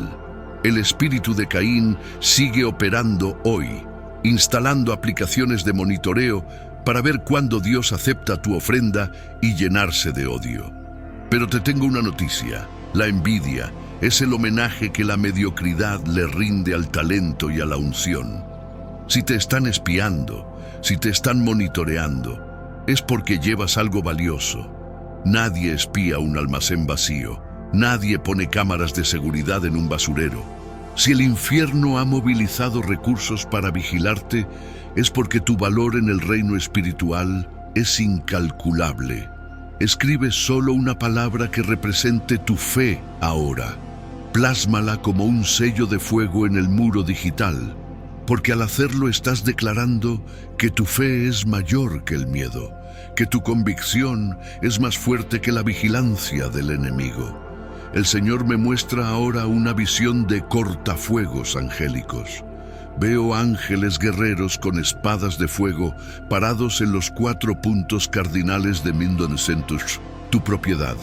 El espíritu de Caín sigue operando hoy, instalando aplicaciones de monitoreo para ver cuándo Dios acepta tu ofrenda y llenarse de odio. Pero te tengo una noticia: la envidia es el homenaje que la mediocridad le rinde al talento y a la unción. Si te están espiando, si te están monitoreando, es porque llevas algo valioso. Nadie espía un almacén vacío. Nadie pone cámaras de seguridad en un basurero. Si el infierno ha movilizado recursos para vigilarte, es porque tu valor en el reino espiritual es incalculable. Escribe solo una palabra que represente tu fe ahora. Plásmala como un sello de fuego en el muro digital, porque al hacerlo estás declarando que tu fe es mayor que el miedo, que tu convicción es más fuerte que la vigilancia del enemigo. El Señor me muestra ahora una visión de cortafuegos angélicos. Veo ángeles guerreros con espadas de fuego parados en los 4 puntos cardinales de Minden Centus, tu propiedad.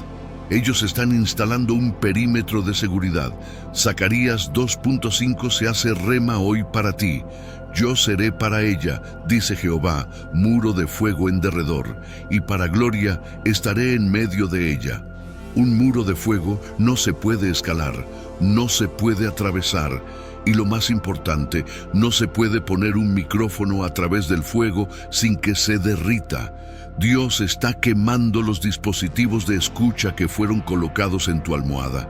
Ellos están instalando un perímetro de seguridad. Zacarías 2.5 se hace rema hoy para ti. Yo seré para ella, dice Jehová, muro de fuego en derredor, y para gloria estaré en medio de ella. Un muro de fuego no se puede escalar, no se puede atravesar, y lo más importante, no se puede poner un micrófono a través del fuego sin que se derrita. Dios está quemando los dispositivos de escucha que fueron colocados en tu almohada.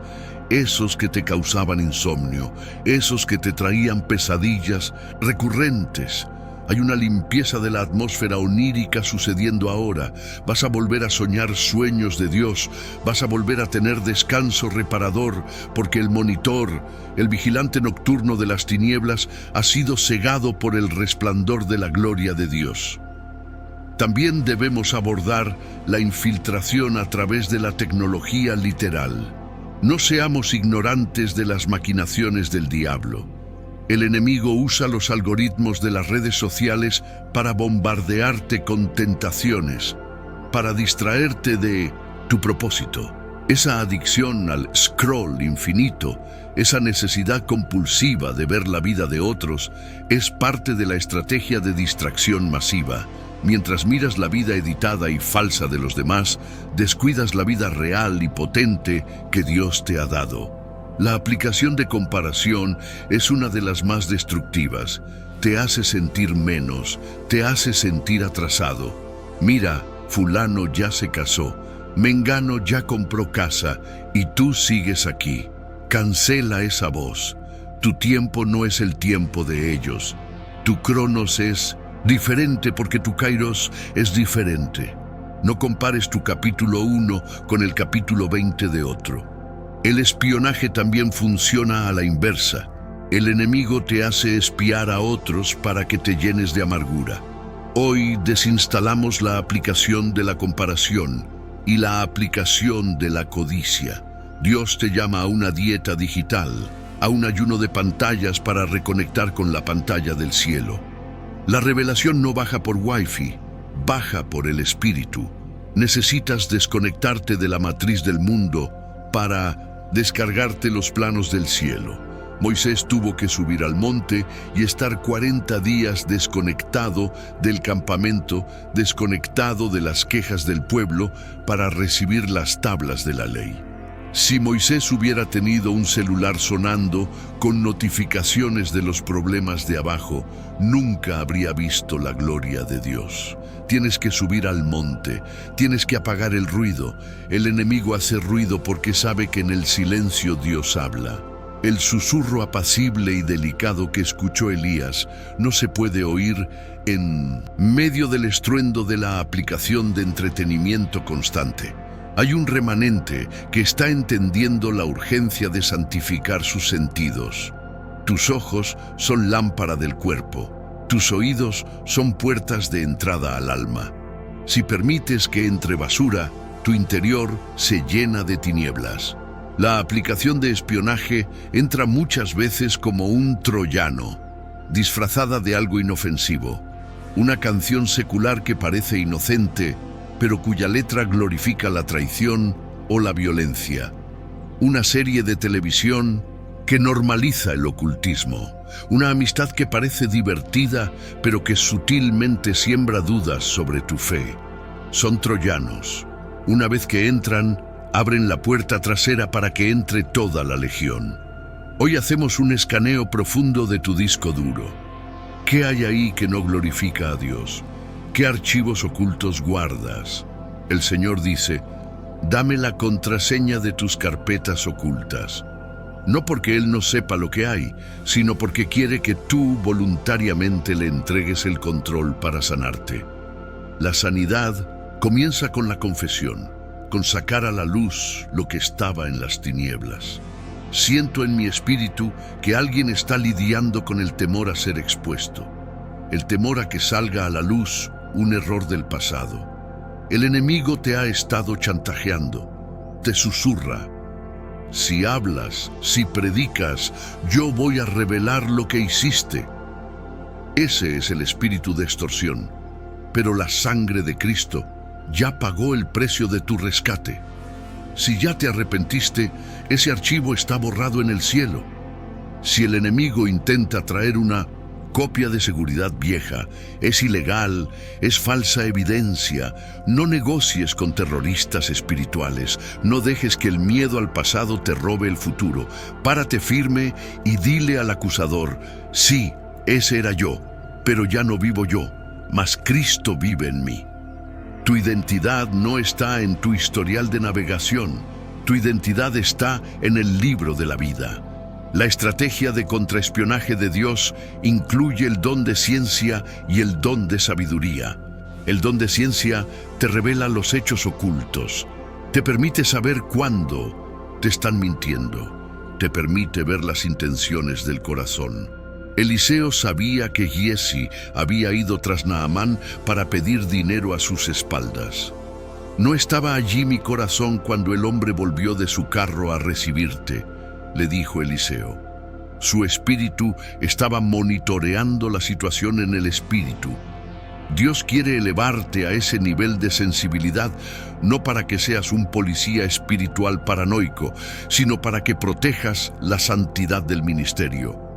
Esos que te causaban insomnio, esos que te traían pesadillas recurrentes. Hay una limpieza de la atmósfera onírica sucediendo ahora. Vas a volver a soñar sueños de Dios. Vas a volver a tener descanso reparador, porque el monitor, el vigilante nocturno de las tinieblas, ha sido cegado por el resplandor de la gloria de Dios. También debemos abordar la infiltración a través de la tecnología literal. No seamos ignorantes de las maquinaciones del diablo. El enemigo usa los algoritmos de las redes sociales para bombardearte con tentaciones, para distraerte de tu propósito. Esa adicción al scroll infinito, esa necesidad compulsiva de ver la vida de otros, es parte de la estrategia de distracción masiva. Mientras miras la vida editada y falsa de los demás, descuidas la vida real y potente que Dios te ha dado. La aplicación de comparación es una de las más destructivas. Te hace sentir menos, te hace sentir atrasado. Mira, fulano ya se casó, mengano ya compró casa y tú sigues aquí. Cancela esa voz. Tu tiempo no es el tiempo de ellos. Tu cronos es diferente porque tu kairos es diferente. No compares tu capítulo 1 con el capítulo 20 de otro. El espionaje también funciona a la inversa. El enemigo te hace espiar a otros para que te llenes de amargura. Hoy desinstalamos la aplicación de la comparación y la aplicación de la codicia. Dios te llama a una dieta digital, a un ayuno de pantallas para reconectar con la pantalla del cielo. La revelación no baja por Wi-Fi, baja por el Espíritu. Necesitas desconectarte de la matriz del mundo para descargarte los planos del cielo. Moisés tuvo que subir al monte y estar 40 días desconectado del campamento, desconectado de las quejas del pueblo para recibir las tablas de la ley. Si Moisés hubiera tenido un celular sonando con notificaciones de los problemas de abajo, nunca habría visto la gloria de Dios. Tienes que subir al monte, tienes que apagar el ruido. El enemigo hace ruido porque sabe que en el silencio Dios habla. El susurro apacible y delicado que escuchó Elías no se puede oír en medio del estruendo de la aplicación de entretenimiento constante. Hay un remanente que está entendiendo la urgencia de santificar sus sentidos. Tus ojos son lámpara del cuerpo. Tus oídos son puertas de entrada al alma. Si permites que entre basura, tu interior se llena de tinieblas. La aplicación de espionaje entra muchas veces como un troyano, disfrazada de algo inofensivo. Una canción secular que parece inocente, pero cuya letra glorifica la traición o la violencia. Una serie de televisión que normaliza el ocultismo. Una amistad que parece divertida, pero que sutilmente siembra dudas sobre tu fe. Son troyanos. Una vez que entran, abren la puerta trasera para que entre toda la legión. Hoy hacemos un escaneo profundo de tu disco duro. ¿Qué hay ahí que no glorifica a Dios? ¿Qué archivos ocultos guardas? El Señor dice, dame la contraseña de tus carpetas ocultas. No porque Él no sepa lo que hay, sino porque quiere que tú voluntariamente le entregues el control para sanarte. La sanidad comienza con la confesión, con sacar a la luz lo que estaba en las tinieblas. Siento en mi espíritu que alguien está lidiando con el temor a ser expuesto, el temor a que salga a la luz un error del pasado. El enemigo te ha estado chantajeando, te susurra: si hablas, si predicas, yo voy a revelar lo que hiciste. Ese es el espíritu de extorsión, pero la sangre de Cristo ya pagó el precio de tu rescate. Si ya te arrepentiste, ese archivo está borrado en el cielo. Si el enemigo intenta traer una copia de seguridad vieja, es ilegal, es falsa evidencia. No negocies con terroristas espirituales. No dejes que el miedo al pasado te robe el futuro. Párate firme y dile al acusador: sí, ese era yo, pero ya no vivo yo, mas Cristo vive en mí. Tu identidad no está en tu historial de navegación. Tu identidad está en el libro de la vida. La estrategia de contraespionaje de Dios incluye el don de ciencia y el don de sabiduría. El don de ciencia te revela los hechos ocultos. Te permite saber cuándo te están mintiendo. Te permite ver las intenciones del corazón. Eliseo sabía que Giezi había ido tras Naamán para pedir dinero a sus espaldas. No estaba allí mi corazón cuando el hombre volvió de su carro a recibirte, le dijo Eliseo. Su espíritu estaba monitoreando la situación en el espíritu. Dios quiere elevarte a ese nivel de sensibilidad, no para que seas un policía espiritual paranoico, sino para que protejas la santidad del ministerio.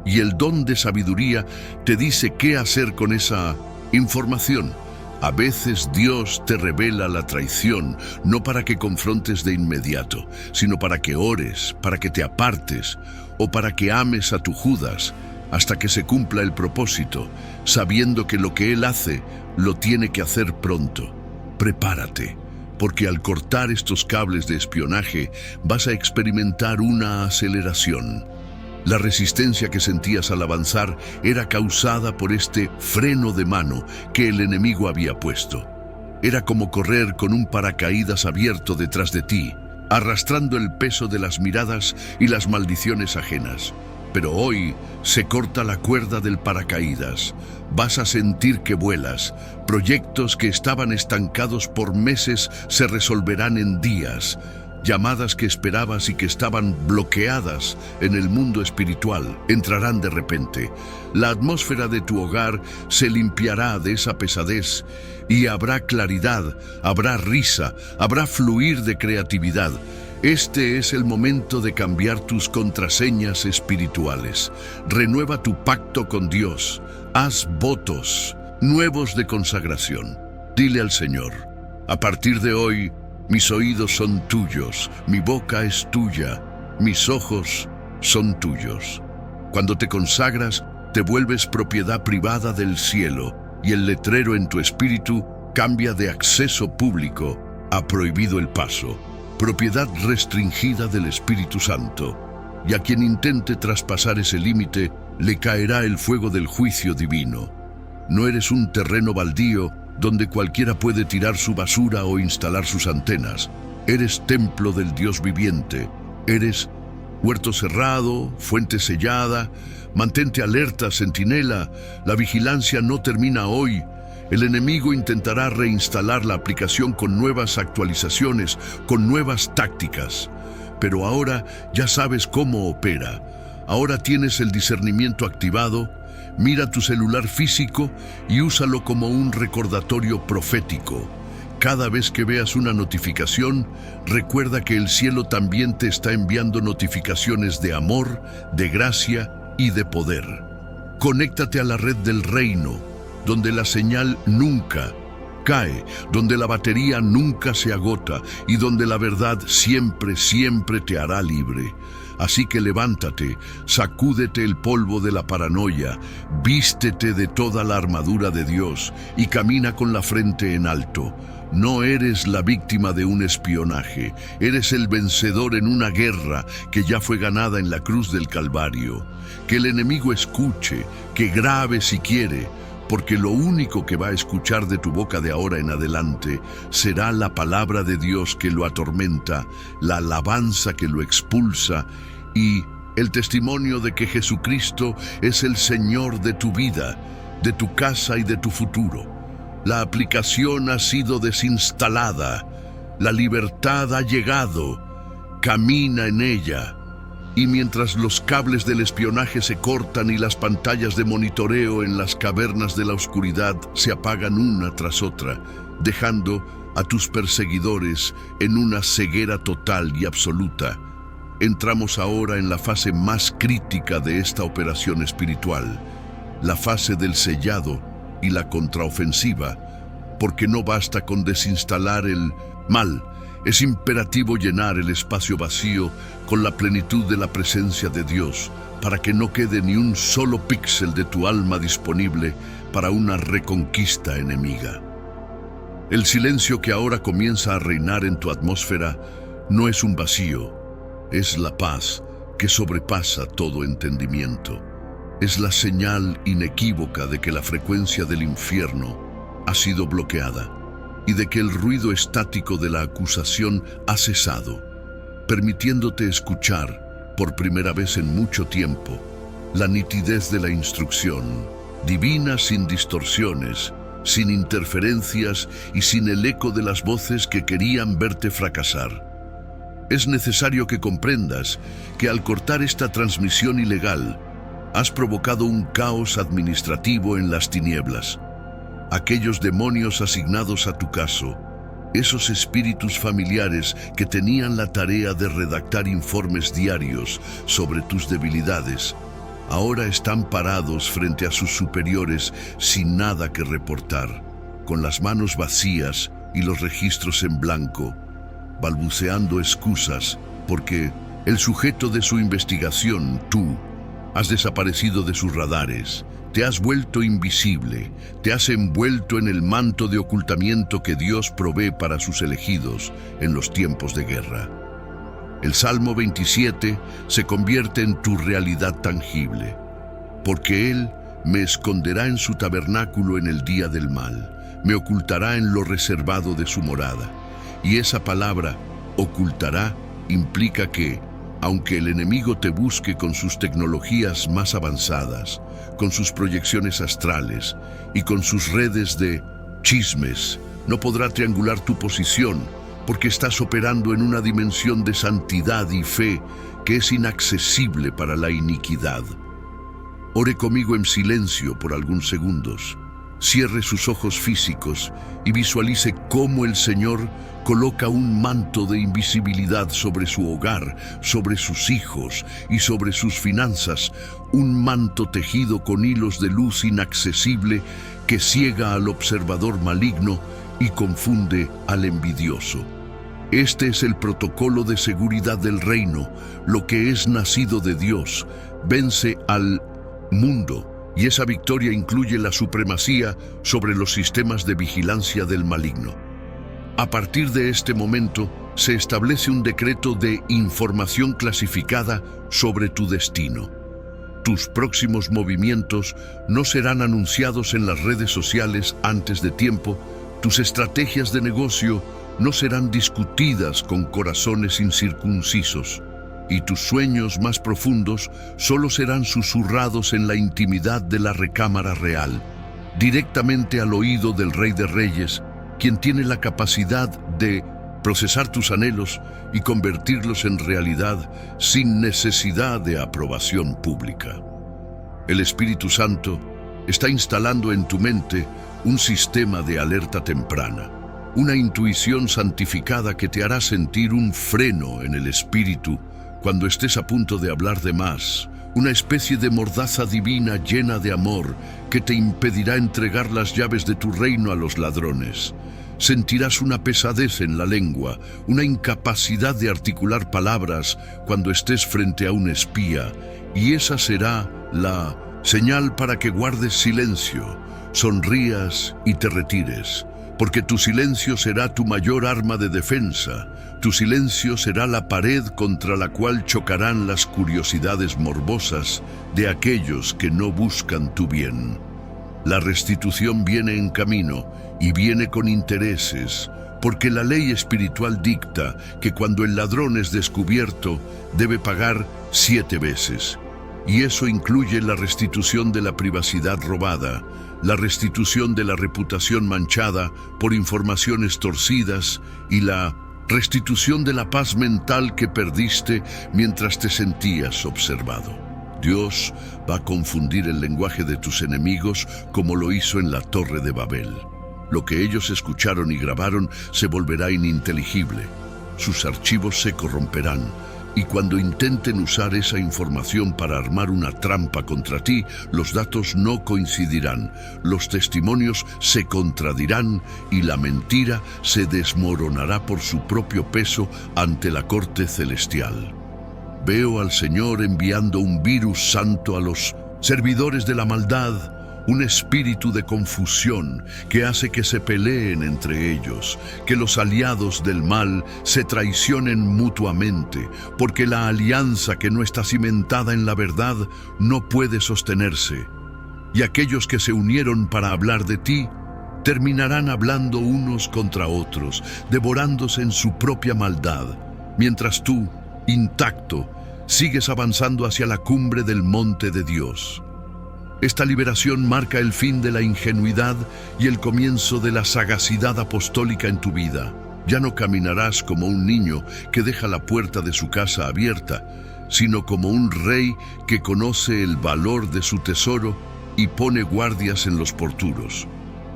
Y el don de sabiduría te dice qué hacer con esa información. A veces Dios te revela la traición, no para que confrontes de inmediato, sino para que ores, para que te apartes, o para que ames a tu Judas, hasta que se cumpla el propósito, sabiendo que lo que Él hace, lo tiene que hacer pronto. Prepárate, porque al cortar estos cables de espionaje, vas a experimentar una aceleración. La resistencia que sentías al avanzar era causada por este freno de mano que el enemigo había puesto. Era como correr con un paracaídas abierto detrás de ti, arrastrando el peso de las miradas y las maldiciones ajenas. Pero hoy se corta la cuerda del paracaídas. Vas a sentir que vuelas. Proyectos que estaban estancados por meses se resolverán en días. Llamadas que esperabas y que estaban bloqueadas en el mundo espiritual entrarán de repente. La atmósfera de tu hogar se limpiará de esa pesadez y habrá claridad, habrá risa, habrá fluir de creatividad. Este es el momento de cambiar tus contraseñas espirituales. Renueva tu pacto con Dios. Haz votos nuevos de consagración. Dile al Señor: a partir de hoy, mis oídos son tuyos, mi boca es tuya, mis ojos son tuyos. Cuando te consagras, te vuelves propiedad privada del cielo y el letrero en tu espíritu cambia de acceso público a prohibido el paso, propiedad restringida del Espíritu Santo. Y a quien intente traspasar ese límite, le caerá el fuego del juicio divino. No eres un terreno baldío donde cualquiera puede tirar su basura o instalar sus antenas. Eres templo del Dios viviente. Eres huerto cerrado, fuente sellada. Mantente alerta, centinela. La vigilancia no termina hoy. El enemigo intentará reinstalar la aplicación con nuevas actualizaciones, con nuevas tácticas. Pero ahora ya sabes cómo opera. Ahora tienes el discernimiento activado. Mira tu celular físico y úsalo como un recordatorio profético. Cada vez que veas una notificación, recuerda que el cielo también te está enviando notificaciones de amor, de gracia y de poder. Conéctate a la red del reino, donde la señal nunca cae, donde la batería nunca se agota y donde la verdad siempre, siempre te hará libre. Así que levántate, sacúdete el polvo de la paranoia, vístete de toda la armadura de Dios y camina con la frente en alto. No eres la víctima de un espionaje, eres el vencedor en una guerra que ya fue ganada en la cruz del Calvario. Que el enemigo escuche, que grabe si quiere, porque lo único que va a escuchar de tu boca de ahora en adelante será la palabra de Dios que lo atormenta, la alabanza que lo expulsa y el testimonio de que Jesucristo es el Señor de tu vida, de tu casa y de tu futuro. La aplicación ha sido desinstalada, la libertad ha llegado, camina en ella. Y mientras los cables del espionaje se cortan y las pantallas de monitoreo en las cavernas de la oscuridad se apagan una tras otra, dejando a tus perseguidores en una ceguera total y absoluta, entramos ahora en la fase más crítica de esta operación espiritual, la fase del sellado y la contraofensiva, porque no basta con desinstalar el mal. Es imperativo llenar el espacio vacío con la plenitud de la presencia de Dios para que no quede ni un solo píxel de tu alma disponible para una reconquista enemiga. El silencio que ahora comienza a reinar en tu atmósfera no es un vacío, es la paz que sobrepasa todo entendimiento. Es la señal inequívoca de que la frecuencia del infierno ha sido bloqueada y de que el ruido estático de la acusación ha cesado, permitiéndote escuchar, por primera vez en mucho tiempo, la nitidez de la instrucción, divina sin distorsiones, sin interferencias y sin el eco de las voces que querían verte fracasar. Es necesario que comprendas que al cortar esta transmisión ilegal, has provocado un caos administrativo en las tinieblas. Aquellos demonios asignados a tu caso, esos espíritus familiares que tenían la tarea de redactar informes diarios sobre tus debilidades, ahora están parados frente a sus superiores sin nada que reportar, con las manos vacías y los registros en blanco, balbuceando excusas porque el sujeto de su investigación, tú, has desaparecido de sus radares. Te has vuelto invisible, te has envuelto en el manto de ocultamiento que Dios provee para sus elegidos en los tiempos de guerra. El Salmo 27 se convierte en tu realidad tangible, porque Él me esconderá en su tabernáculo en el día del mal, me ocultará en lo reservado de su morada. Y esa palabra, ocultará, implica que, aunque el enemigo te busque con sus tecnologías más avanzadas, con sus proyecciones astrales y con sus redes de chismes, no podrá triangular tu posición porque estás operando en una dimensión de santidad y fe que es inaccesible para la iniquidad. Ore conmigo en silencio por algunos segundos. Cierre sus ojos físicos y visualice cómo el Señor coloca un manto de invisibilidad sobre su hogar, sobre sus hijos y sobre sus finanzas, un manto tejido con hilos de luz inaccesible que ciega al observador maligno y confunde al envidioso. Este es el protocolo de seguridad del reino, lo que es nacido de Dios, vence al mundo. Y esa victoria incluye la supremacía sobre los sistemas de vigilancia del maligno. A partir de este momento, se establece un decreto de información clasificada sobre tu destino. Tus próximos movimientos no serán anunciados en las redes sociales antes de tiempo, tus estrategias de negocio no serán discutidas con corazones incircuncisos. Y tus sueños más profundos solo serán susurrados en la intimidad de la recámara real, directamente al oído del Rey de Reyes, quien tiene la capacidad de procesar tus anhelos y convertirlos en realidad sin necesidad de aprobación pública. El Espíritu Santo está instalando en tu mente un sistema de alerta temprana, una intuición santificada que te hará sentir un freno en el espíritu cuando estés a punto de hablar de más, una especie de mordaza divina llena de amor que te impedirá entregar las llaves de tu reino a los ladrones. Sentirás una pesadez en la lengua, una incapacidad de articular palabras cuando estés frente a un espía, y esa será la señal para que guardes silencio, sonrías y te retires, porque tu silencio será tu mayor arma de defensa. Tu silencio será la pared contra la cual chocarán las curiosidades morbosas de aquellos que no buscan tu bien. La restitución viene en camino y viene con intereses, porque la ley espiritual dicta que cuando el ladrón es descubierto, debe pagar 7 veces. Y eso incluye la restitución de la privacidad robada, la restitución de la reputación manchada por informaciones torcidas y la restitución de la paz mental que perdiste mientras te sentías observado. Dios va a confundir el lenguaje de tus enemigos como lo hizo en la Torre de Babel. Lo que ellos escucharon y grabaron se volverá ininteligible. Sus archivos se corromperán. Y cuando intenten usar esa información para armar una trampa contra ti, los datos no coincidirán, los testimonios se contradirán y la mentira se desmoronará por su propio peso ante la corte celestial. Veo al Señor enviando un virus santo a los servidores de la maldad, un espíritu de confusión que hace que se peleen entre ellos, que los aliados del mal se traicionen mutuamente, porque la alianza que no está cimentada en la verdad no puede sostenerse. Y aquellos que se unieron para hablar de ti, terminarán hablando unos contra otros, devorándose en su propia maldad, mientras tú, intacto, sigues avanzando hacia la cumbre del monte de Dios. Esta liberación marca el fin de la ingenuidad y el comienzo de la sagacidad apostólica en tu vida. Ya no caminarás como un niño que deja la puerta de su casa abierta, sino como un rey que conoce el valor de su tesoro y pone guardias en los porturos.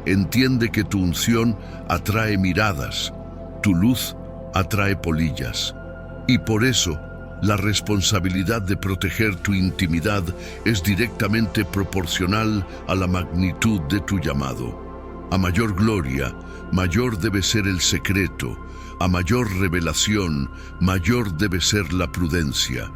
Entiende que tu unción atrae miradas, tu luz atrae polillas, y por eso la responsabilidad de proteger tu intimidad es directamente proporcional a la magnitud de tu llamado. A mayor gloria, mayor debe ser el secreto. A mayor revelación, mayor debe ser la prudencia.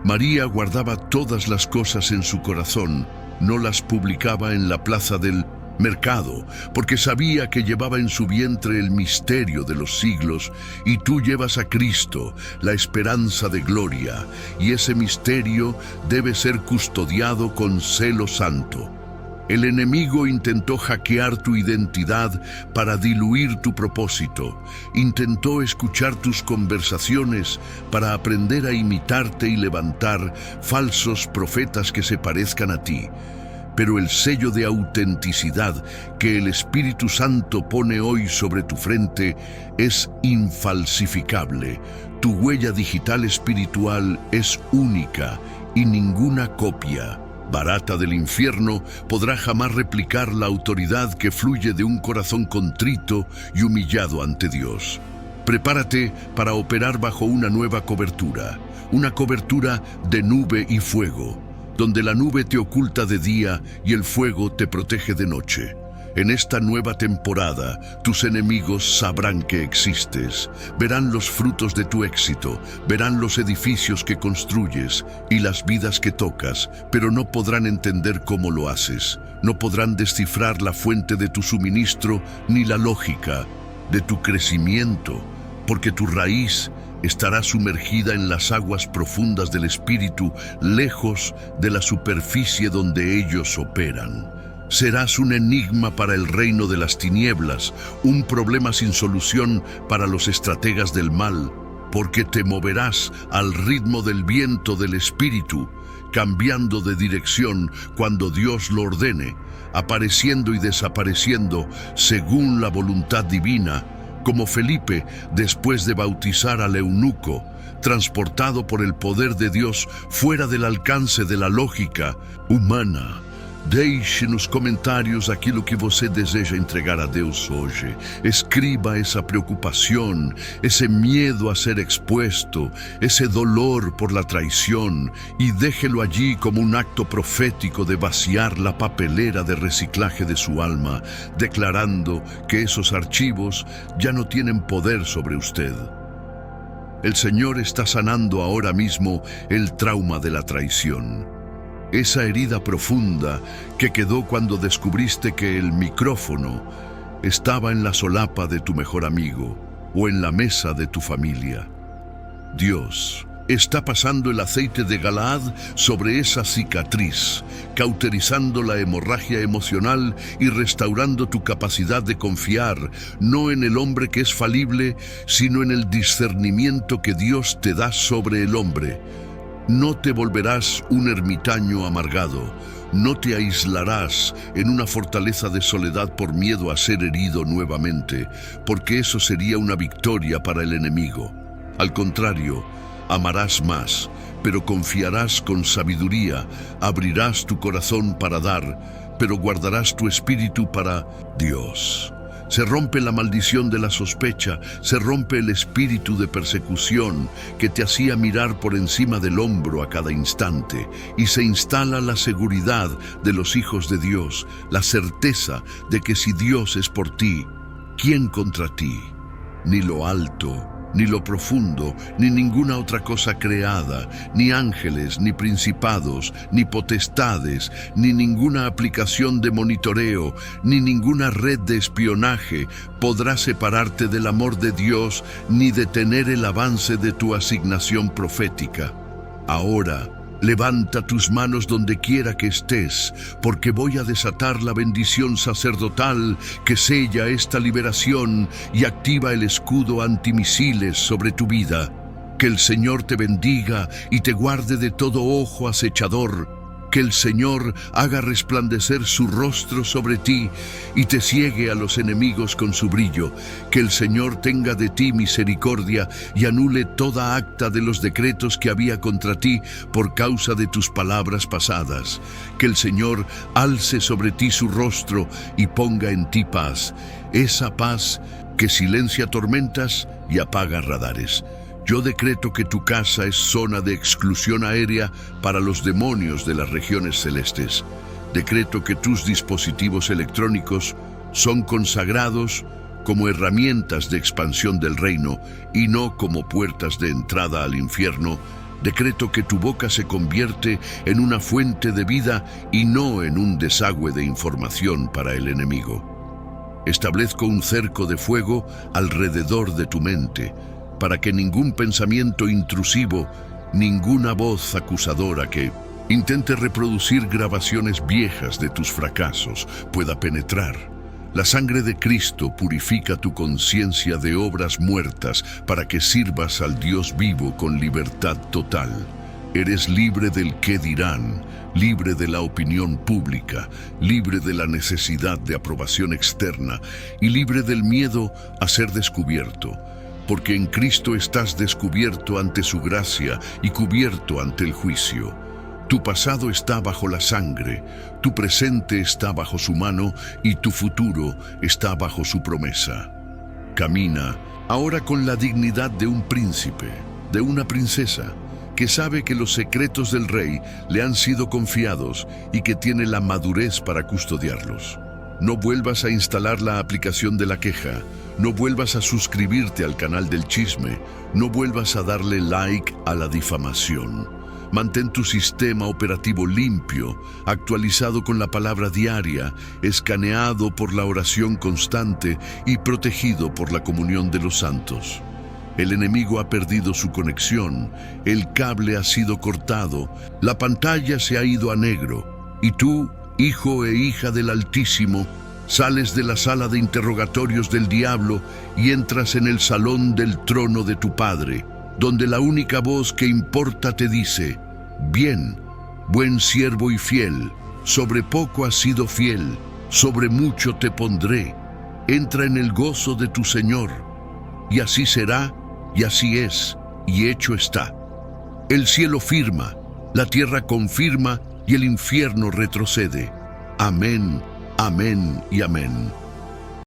María guardaba todas las cosas en su corazón, no las publicaba en la plaza del mercado, porque sabía que llevaba en su vientre el misterio de los siglos, y tú llevas a Cristo, la esperanza de gloria, y ese misterio debe ser custodiado con celo santo. El enemigo intentó hackear tu identidad para diluir tu propósito. Intentó escuchar tus conversaciones para aprender a imitarte y levantar falsos profetas que se parezcan a ti. Pero el sello de autenticidad que el Espíritu Santo pone hoy sobre tu frente es infalsificable. Tu huella digital espiritual es única y ninguna copia, barata del infierno, podrá jamás replicar la autoridad que fluye de un corazón contrito y humillado ante Dios. Prepárate para operar bajo una nueva cobertura, una cobertura de nube y fuego, donde la nube te oculta de día y el fuego te protege de noche. En esta nueva temporada, tus enemigos sabrán que existes, verán los frutos de tu éxito, verán los edificios que construyes y las vidas que tocas, pero no podrán entender cómo lo haces. No podrán descifrar la fuente de tu suministro ni la lógica de tu crecimiento, porque tu raíz estará sumergida en las aguas profundas del espíritu, lejos de la superficie donde ellos operan. Serás un enigma para el reino de las tinieblas, un problema sin solución para los estrategas del mal, porque te moverás al ritmo del viento del espíritu, cambiando de dirección cuando Dios lo ordene, apareciendo y desapareciendo según la voluntad divina, como Felipe después de bautizar al eunuco, transportado por el poder de Dios fuera del alcance de la lógica humana. Deixe nos comentários aquilo que você deseja entregar a Deus hoje. Escriba esa preocupación, ese miedo a ser expuesto, ese dolor por la traición, y déjelo allí como un acto profético de vaciar la papelera de reciclaje de su alma, declarando que esos archivos ya no tienen poder sobre usted. El Señor está sanando ahora mismo el trauma de la traición. Esa herida profunda que quedó cuando descubriste que el micrófono estaba en la solapa de tu mejor amigo o en la mesa de tu familia. Dios Está pasando el aceite de Galaad sobre esa cicatriz, cauterizando la hemorragia emocional y restaurando tu capacidad de confiar, no en el hombre que es falible, sino en el discernimiento que Dios te da sobre el hombre. No te volverás un ermitaño amargado, no te aislarás en una fortaleza de soledad por miedo a ser herido nuevamente, porque eso sería una victoria para el enemigo. Al contrario, amarás más, pero confiarás con sabiduría, abrirás tu corazón para dar, pero guardarás tu espíritu para Dios. Se rompe la maldición de la sospecha, se rompe el espíritu de persecución que te hacía mirar por encima del hombro a cada instante, y se instala la seguridad de los hijos de Dios, la certeza de que si Dios es por ti, ¿quién contra ti? Ni lo alto, ni lo profundo, ni ninguna otra cosa creada, ni ángeles, ni principados, ni potestades, ni ninguna aplicación de monitoreo, ni ninguna red de espionaje podrá separarte del amor de Dios, ni detener el avance de tu asignación profética. Ahora, levanta tus manos donde quiera que estés, porque voy a desatar la bendición sacerdotal que sella esta liberación y activa el escudo antimisiles sobre tu vida. Que el Señor te bendiga y te guarde de todo ojo acechador. Que el Señor haga resplandecer su rostro sobre ti y te ciegue a los enemigos con su brillo. Que el Señor tenga de ti misericordia y anule toda acta de los decretos que había contra ti por causa de tus palabras pasadas. Que el Señor alce sobre ti su rostro y ponga en ti paz, esa paz que silencia tormentas y apaga radares. Yo decreto que tu casa es zona de exclusión aérea para los demonios de las regiones celestes. Decreto que tus dispositivos electrónicos son consagrados como herramientas de expansión del reino y no como puertas de entrada al infierno. Decreto que tu boca se convierte en una fuente de vida y no en un desagüe de información para el enemigo. Establezco un cerco de fuego alrededor de tu mente, para que ningún pensamiento intrusivo, ninguna voz acusadora que intente reproducir grabaciones viejas de tus fracasos pueda penetrar. La sangre de Cristo purifica tu conciencia de obras muertas para que sirvas al Dios vivo con libertad total. Eres libre del qué dirán, libre de la opinión pública, libre de la necesidad de aprobación externa y libre del miedo a ser descubierto. Porque en Cristo estás descubierto ante su gracia y cubierto ante el juicio. Tu pasado está bajo la sangre, tu presente está bajo su mano y tu futuro está bajo su promesa. Camina ahora con la dignidad de un príncipe, de una princesa, que sabe que los secretos del rey le han sido confiados y que tiene la madurez para custodiarlos. No vuelvas a instalar la aplicación de la queja, no vuelvas a suscribirte al canal del chisme, no vuelvas a darle like a la difamación. Mantén tu sistema operativo limpio, actualizado con la palabra diaria, escaneado por la oración constante y protegido por la comunión de los santos. El enemigo ha perdido su conexión, el cable ha sido cortado, la pantalla se ha ido a negro, y tú, hijo e hija del Altísimo, sales de la sala de interrogatorios del diablo y entras en el salón del trono de tu Padre, donde la única voz que importa te dice: bien, buen siervo y fiel, sobre poco has sido fiel, sobre mucho te pondré, entra en el gozo de tu Señor. Y así será, y así es, y hecho está. El cielo firma, la tierra confirma, y el infierno retrocede. Amén, amén y amén.